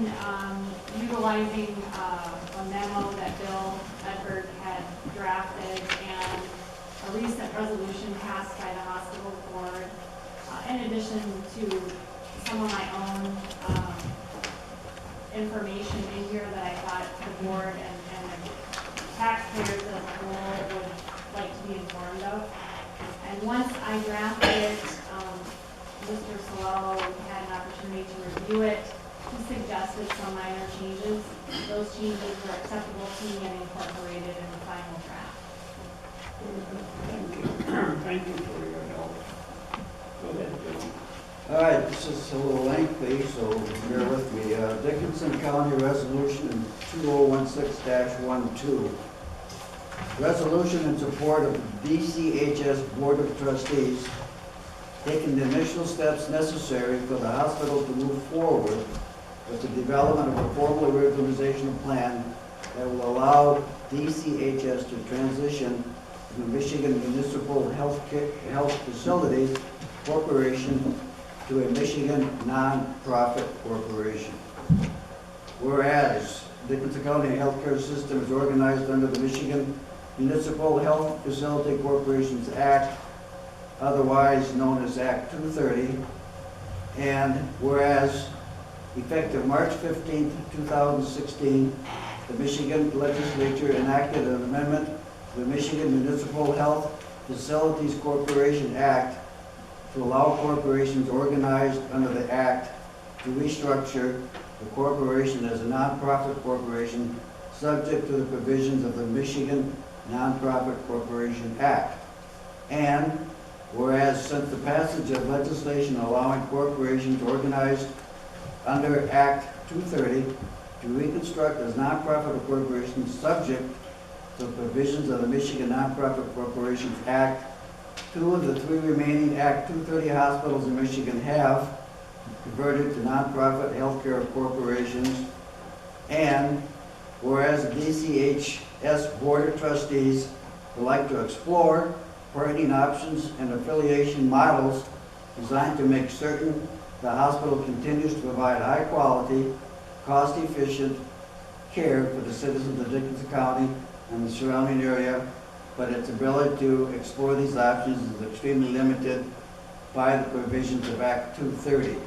utilizing a memo that Bill Edward had drafted and a recent resolution passed by the hospital board, in addition to some of my own information in here that I thought the board and the taxpayers as a whole would like to be informed of. And once I drafted it, Mr. Solano had an opportunity to review it. He suggested some minor changes. Those changes were acceptable to me and incorporated in the final draft. Thank you. Thank you for your help. Go ahead, Bill. All right, this is a little lengthy, so bear with me. Dickinson County Resolution 2016-12. Resolution in support of the DCHS Board of Trustees taking the initial steps necessary for the hospital to move forward with the development of a formal reorganizational plan that will allow DCHS to transition from the Michigan Municipal Health Facilities Corporation to a Michigan non-profit corporation. Whereas Dickinson County Healthcare System is organized under the Michigan Municipal Health Facility Corporations Act, otherwise known as Act 230, and whereas effective March 15, 2016, the Michigan Legislature enacted an amendment to the Michigan Municipal Health Facilities Corporation Act to allow corporations organized under the Act to restructure the corporation as a nonprofit corporation subject to the provisions of the Michigan Nonprofit Corporation Act. And whereas since the passage of legislation allowing corporations organized under Act 230 to reconstruct as nonprofit corporations subject to the provisions of the Michigan Nonprofit Corporations Act, 2 of the 3 remaining Act 230 hospitals in Michigan have converted to nonprofit healthcare corporations. And whereas the DCHS Board of Trustees would like to explore operating options and affiliation models designed to make certain the hospital continues to provide high quality, cost-efficient care for the citizens of Dickinson County and the surrounding area, but its ability to explore these options is extremely limited by the provisions of Act 230.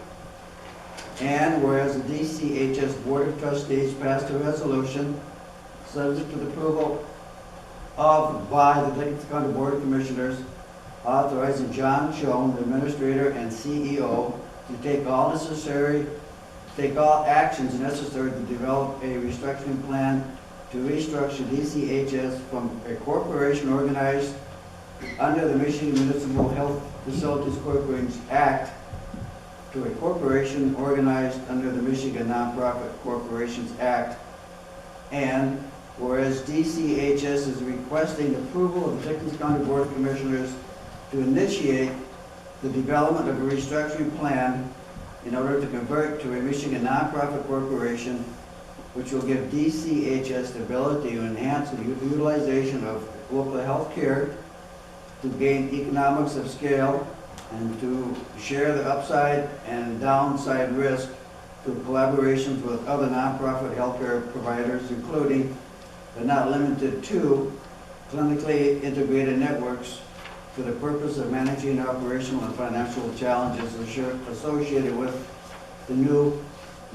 And whereas the DCHS Board of Trustees passed a resolution subject to the approval by the Dickinson County Board of Commissioners authorizing John Schoen, the Administrator and CEO, to take all actions necessary to develop a restructuring plan to restructure DCHS from a corporation organized under the Michigan Municipal Health Facilities Corporations Act to a corporation organized under the Michigan Nonprofit Corporations Act. And whereas DCHS is requesting approval of the Dickinson County Board of Commissioners to initiate the development of a restructuring plan in order to convert to a Michigan nonprofit corporation, which will give DCHS the ability to enhance the utilization of local health care, to gain economics of scale, and to share the upside and downside risk through collaborations with other nonprofit healthcare providers, including but not limited to clinically integrated networks for the purpose of managing operational and financial challenges associated with the new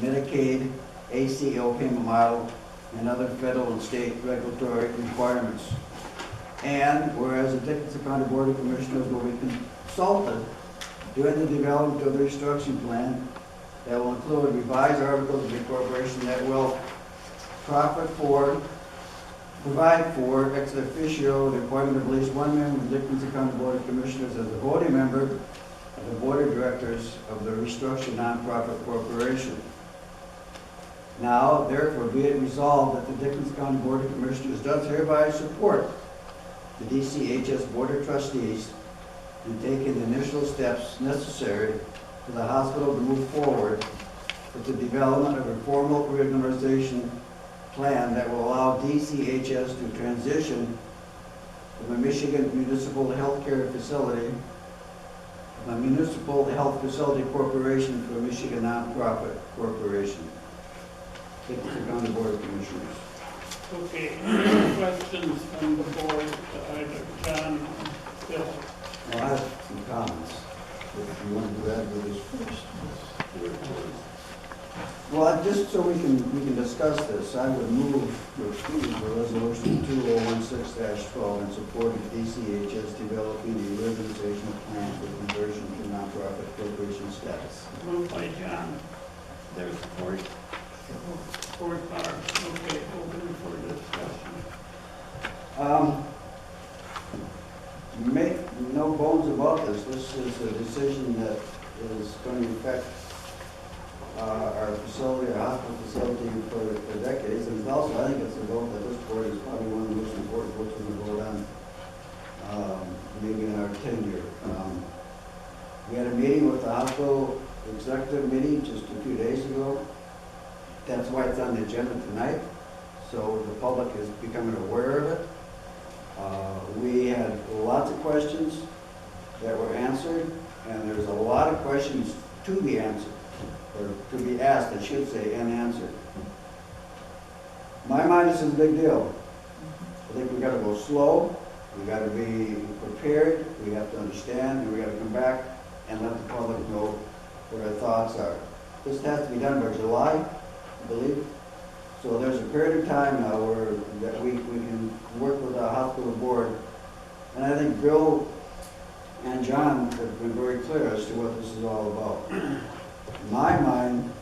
Medicaid ACO payment model and other federal and state regulatory requirements. And whereas the Dickinson County Board of Commissioners will be consulted during the development of the restructuring plan that will include revised articles of incorporation that will provide for ex officio the appointment of at least one member of the Dickinson County Board of Commissioners as a voting member of the Board of Directors of the restructured nonprofit corporation. Now, therefore, be it resolved that the Dickinson County Board of Commissioners does hereby support the DCHS Board of Trustees in taking the initial steps necessary for the hospital to move forward with the development of a formal reorganization plan that will allow DCHS to transition from a Michigan Municipal Healthcare Facility, from a Municipal Health Facility Corporation to a Michigan Nonprofit Corporation. Dickinson County Board of Commissioners. Okay, questions from the board, either John or Bill? Well, I have some comments. If you want to do that, do this first. Well, just so we can discuss this, I would move to approve the resolution 2016-12 in support of DCHS developing a reorganizational plan for conversion to nonprofit corporation status. Moved by John. There's support. Support Barb. Okay, open for discussion. Make no bones about this. This is a decision that is going to affect our facility, our hospital facility for decades. And also, I think it's a vote that this board is probably one of the most important votes we're going to vote on, maybe in our tenure. We had a meeting with the hospital executive meeting just a few days ago. That's why it's on the agenda tonight, so the public is becoming aware of it. We had lots of questions that were answered, and there's a lot of questions to be answered, or to be asked, I should say, and answered. My mind, this is a big deal. I think we got to go slow, we got to be prepared, we have to understand, and we got to come back and let the public know what our thoughts are. This has to be done by July, I believe. So there's a period of time now where that we can work with the hospital board. And I think Bill and John have been very clear as to what this is all about. In my mind,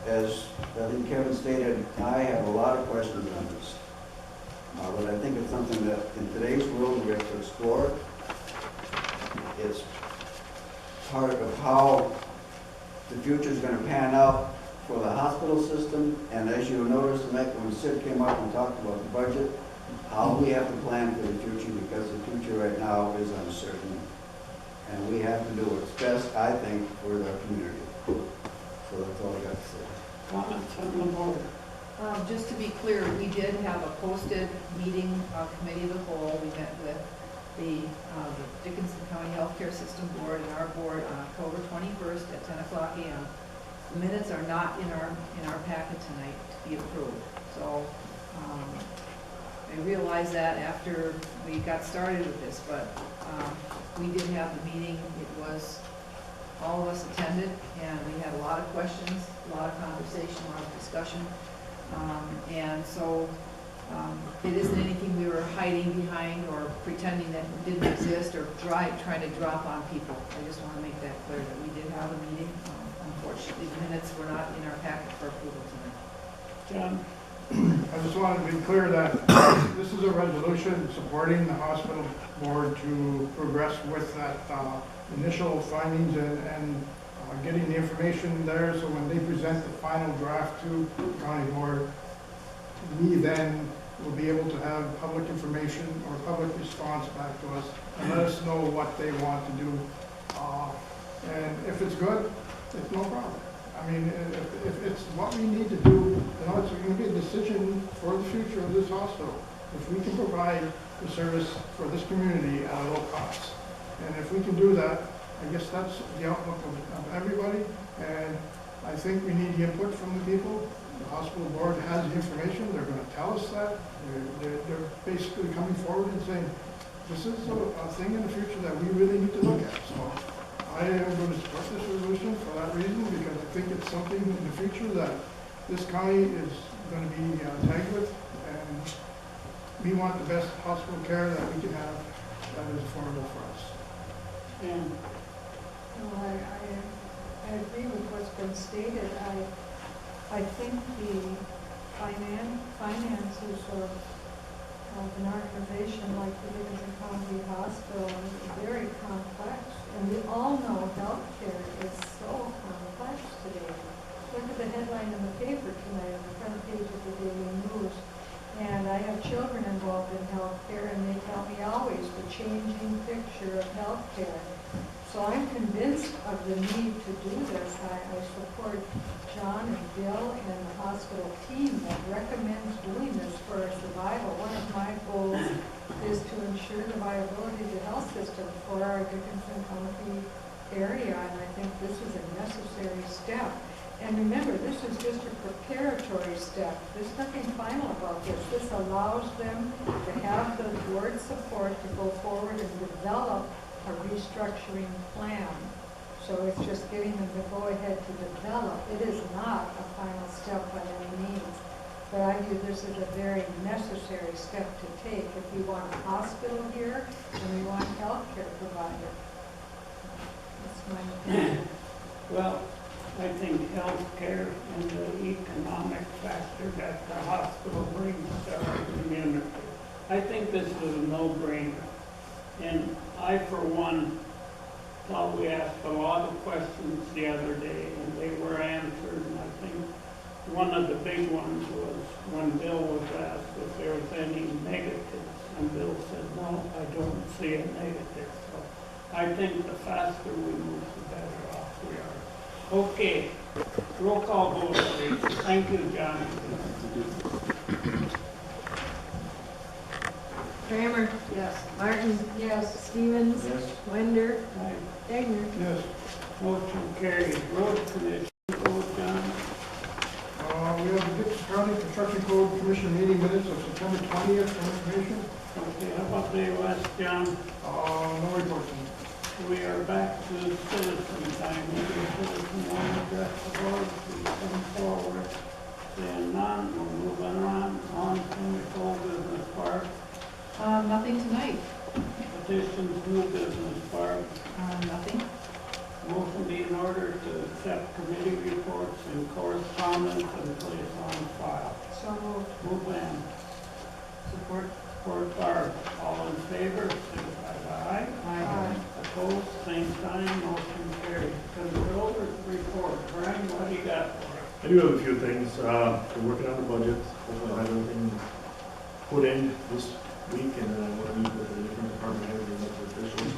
as I think Kevin stated, I have a lot of questions on this. But I think it's something that in today's world we have to explore. It's part of how the future is going to pan out for the hospital system, and as you noticed tonight when Sid came up and talked about the budget, how we have to plan for the future, because the future right now is uncertain. And we have to do what's best, I think, for the community. So that's all I got to say. Comments on the board? Just to be clear, we did have a posted meeting of committee of the whole. We met with the Dickinson County Healthcare System Board and our board on October 21st at 10 o'clock a.m. The minutes are not in our packet tonight to be approved. So I realized that after we got started with this, but we did have the meeting. It was, all of us attended, and we had a lot of questions, a lot of conversation, a lot of discussion. And so it isn't anything we were hiding behind or pretending that it didn't exist or trying to drop on people. I just want to make that clear that we did have a meeting. Unfortunately, the minutes were not in our packet for approval tonight. John? I just wanted to be clear that this is a resolution supporting the hospital board to progress with that initial findings and getting the information there, so when they present the final draft to the county board, we then will be able to have public information or public response back to us and let us know what they want to do. And if it's good, it's no problem. I mean, if it's what we need to do, you know, it's going to be a decision for the future of this hospital. If we can provide the service for this community at a low cost, and if we can do that, I guess that's the outlook of everybody. And I think we need the input from the people. The hospital board has the information. They're going to tell us that. They're basically coming forward and saying, this is a thing in the future that we really need to look at. So I am going to support this resolution for that reason, because I think it's something in the future that this county is going to be tagged with, and we want the best hospital care that we can have that is affordable for us. And No, I agree with what's been stated. I think the finances of an organization like the Dickinson County Hospital is very complex. And we all know healthcare is so complex today. Look at the headline in the paper tonight on the front page of the Daily News. And I have children involved in healthcare, and they tell me always the changing picture of healthcare. So I'm convinced of the need to do this. I support John and Bill and the hospital team that recommends doing this for our survival. One of my goals is to ensure the viability of the health system for our Dickinson County area, and I think this is a necessary step. And remember, this is just a preparatory step. There's nothing final about this. This allows them to have the board support to go forward and develop a restructuring plan. So it's just getting them to go ahead to develop. It is not a final step by any means. But I view this as a very necessary step to take if we want a hospital here and we want a healthcare provider. That's my opinion. Well, I think healthcare and the economic factor that the hospital brings to our community. I think this is a no-brainer. And I, for one, thought we asked a lot of questions the other day, and they were answered. And I think one of the big ones was when Bill was asked if there was any negatives, and Bill said, no, I don't see a negative. So I think the faster we move, the better off we are. Okay, roll call vote, please. Thank you, John. Kramer. Yes. Martin. Yes. Stevens. Yes. Wender. Aye. Dagner. Yes. Motion carried. Road Commission, vote, John. We have the Dickinson County Construction Code Commission meeting minutes of September 20th for information. Okay, how about the West, John? No report. We are back to citizen time. Maybe citizen want to address the board, please come forward. Seeing none, we're moving on to old business part. Nothing tonight. Petitions, new business part. Nothing. Motion be in order to accept committee reports and correspondence and place on file. So moved. Move in. Support. Support Barb. All in favor, signify by aye. Aye. Opposed, same sign, motion carried. Controller report. Brian, what do you got for us? I do have a few things. We're working on the budget. Hopefully I'll have everything put in this week, and then I want to meet with the different department heads and elected officials.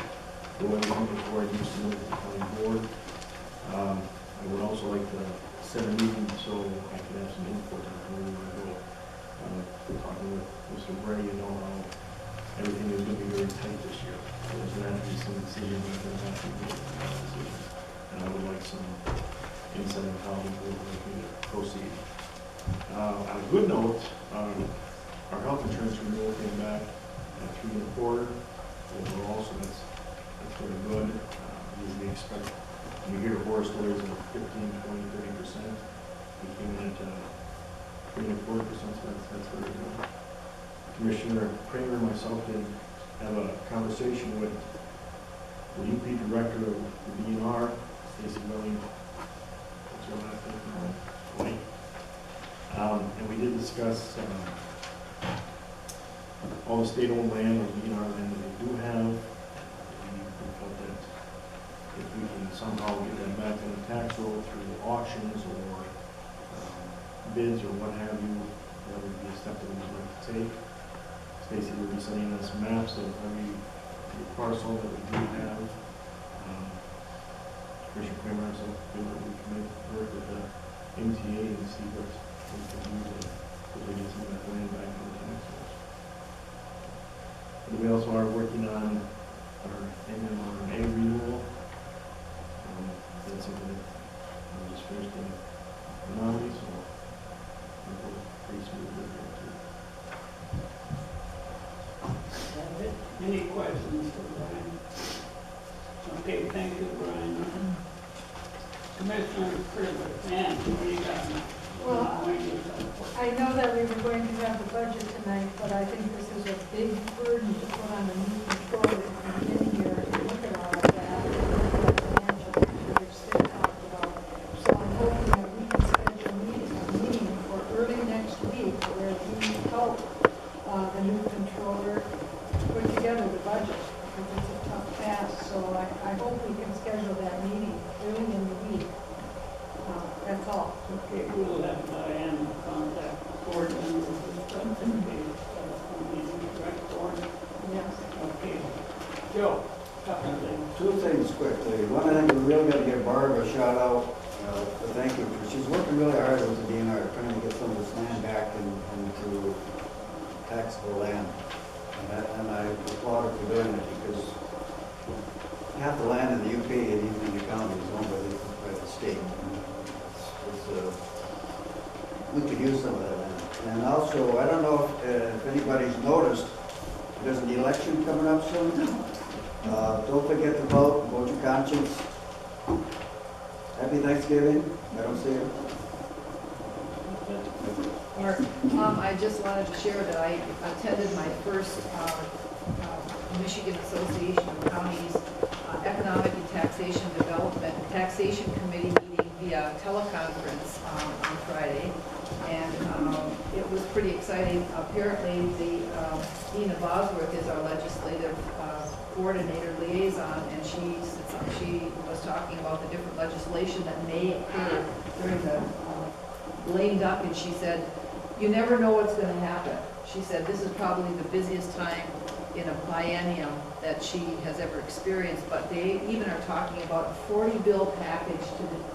Go everything before I do submit it to the county board. I would also like to set a meeting so I can have some input on where we want to go. Talking with Mr. Bray, you know how everything is going to be very tight this year. There's going to have to be some decisions that are going to have to be made on that decision. And I would like some insight on how the board would like me to proceed. On a good note, our health insurance renewal came back at 3 1/4 overall, so that's really good. Usually expect, you hear horror stories of 15, 20, 30%. We came in at 3 1/4%, so that's very good. Commissioner Kramer and myself did have a conversation with the UP director of the DNR, Stacy Willing. What's her last name? White. And we did discuss all the state-owned land or DNR land that they do have. We felt that if we can somehow get that back on the tax roll through auctions or bids or what have you, that would be a step that we would like to take. Stacy will be sending us maps of every parcel that we do have. Commissioner Kramer, so we can work with the MTA and see what we can do to get some of that land back on the tax rolls. And we also are working on our MMRA renewal. That's something that we just finished in Maui, so we'll go pretty smoothly there too. Any questions for Brian? Okay, thank you, Brian. Commissioner Privet, Ann, what do you got now? Well, I know that we were going to have the budget tonight, but I think this is a big burden to put on the new controller to come in here and look at all of that, and look at the financial picture which Sid talked about. So I'm hoping that we can schedule a meeting for early next week where we help the new controller put together the budget, because it's a tough task. So I hope we can schedule that meeting early in the week. That's all. Okay, we'll have Diane contact board members and stuff in case meeting, right, board? Yes. Okay. Joe, couple of things. Two things quickly. One, I think we really got to give Barb a shout out. Thank you. She's working really hard with the DNR, trying to get some of this land back into taxable land. And I applaud her for doing it because half the land in the UP and even in the county is owned by the state. We could use some of that land. And also, I don't know if anybody's noticed, there's an election coming up soon. Don't forget to vote your conscience. Happy Thanksgiving. I don't see it. Mark, I just wanted to share that I attended my first Michigan Association of Counties Economic and Taxation Development Taxation Committee meeting via teleconference on Friday. And it was pretty exciting. Apparently, Dina Bosworth is our legislative coordinator liaison, and she was talking about the different legislation that may occur during the lame duck, and she said, you never know what's going to happen. She said, this is probably the busiest time in a biennium that she has ever experienced, but they even are talking about a 40-bill package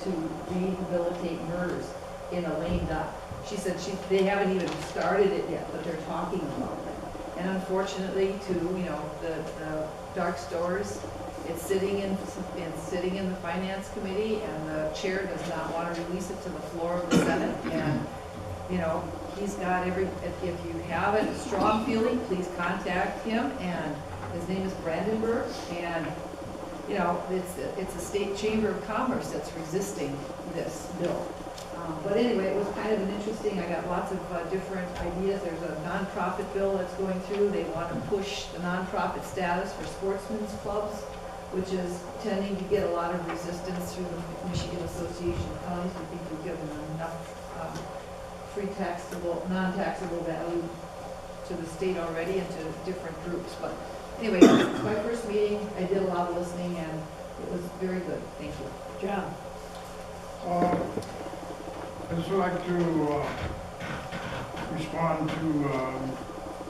to rehabilitate MERS in a lame duck. She said they haven't even started it yet, but they're talking about it. And unfortunately, the dark stores, it's sitting in the Finance Committee, and the chair does not want to release it to the floor of the Senate. And he's got if you have a strong feeling, please contact him. And his name is Brandenburg, and it's a state chamber of commerce that's resisting this bill. But anyway, it was kind of an interesting, I got lots of different ideas. There's a nonprofit bill that's going through. They want to push the nonprofit status for sportsmen's clubs, which is tending to get a lot of resistance through the Michigan Association of Counties. We think we've given them enough free taxable, non-taxable value to the state already and to different groups. But anyway, my first meeting, I did a lot of listening, and it was very good. Thank you. John, I just would like to respond to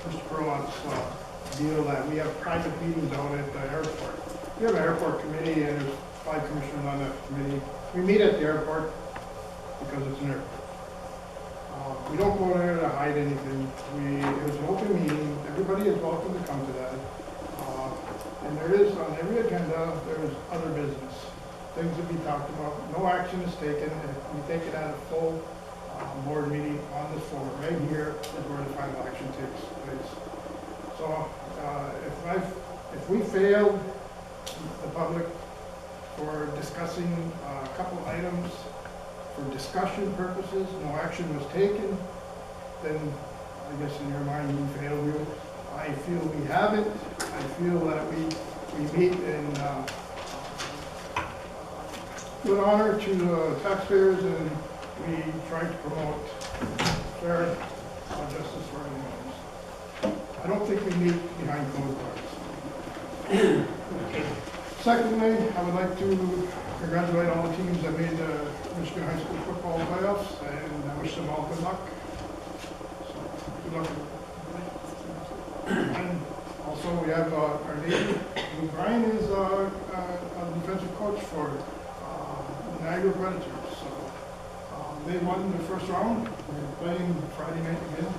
Mr. Pirlot's deal that we have private meetings out at the airport. We have an airport committee, and there's 5 commissioners on that committee. We meet at the airport because it's an airport. We don't go there to hide anything. It was an open meeting. Everybody is welcome to come to that. And there is, on every agenda, there is other business. Things to be talked about. No action is taken. We take it at a full board meeting on the floor. Right here is where the final action takes place. So if we failed the public for discussing a couple items for discussion purposes, no action was taken, then I guess in your mind we failed you. I feel we haven't. I feel that we meet in good honor to taxpayers, and we try to promote fair justice for everyone. I don't think we meet behind closed doors. okay. Secondly, I would like to congratulate all the teams that made the Michigan High School football playoffs, and I wish them all good luck. So, good luck. And also, we have our neighbor, Brian is a defensive coach for Niagara Predators. So they won the first round. They're playing Friday night again.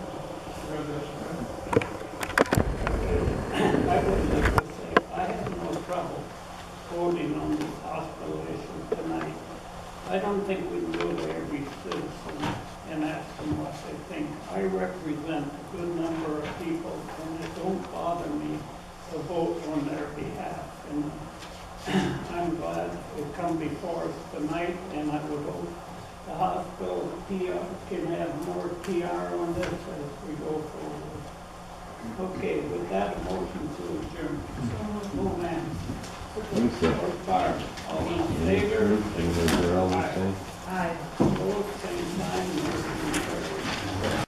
Congratulations. I would like to say, I have no trouble voting on this hospital issue tonight. I don't think we can go to every citizen and ask them what they think. I represent a good number of people, and it don't bother me to vote on their behalf. And I'm glad it come before us tonight, and I would hope the hospital PR can have more PR on this as we go forward. Okay, with that, a motion to adjourn. No, ma'am. Or Barb, all in favor? Gerald McCole. Aye. Opposed, same sign, motion carried.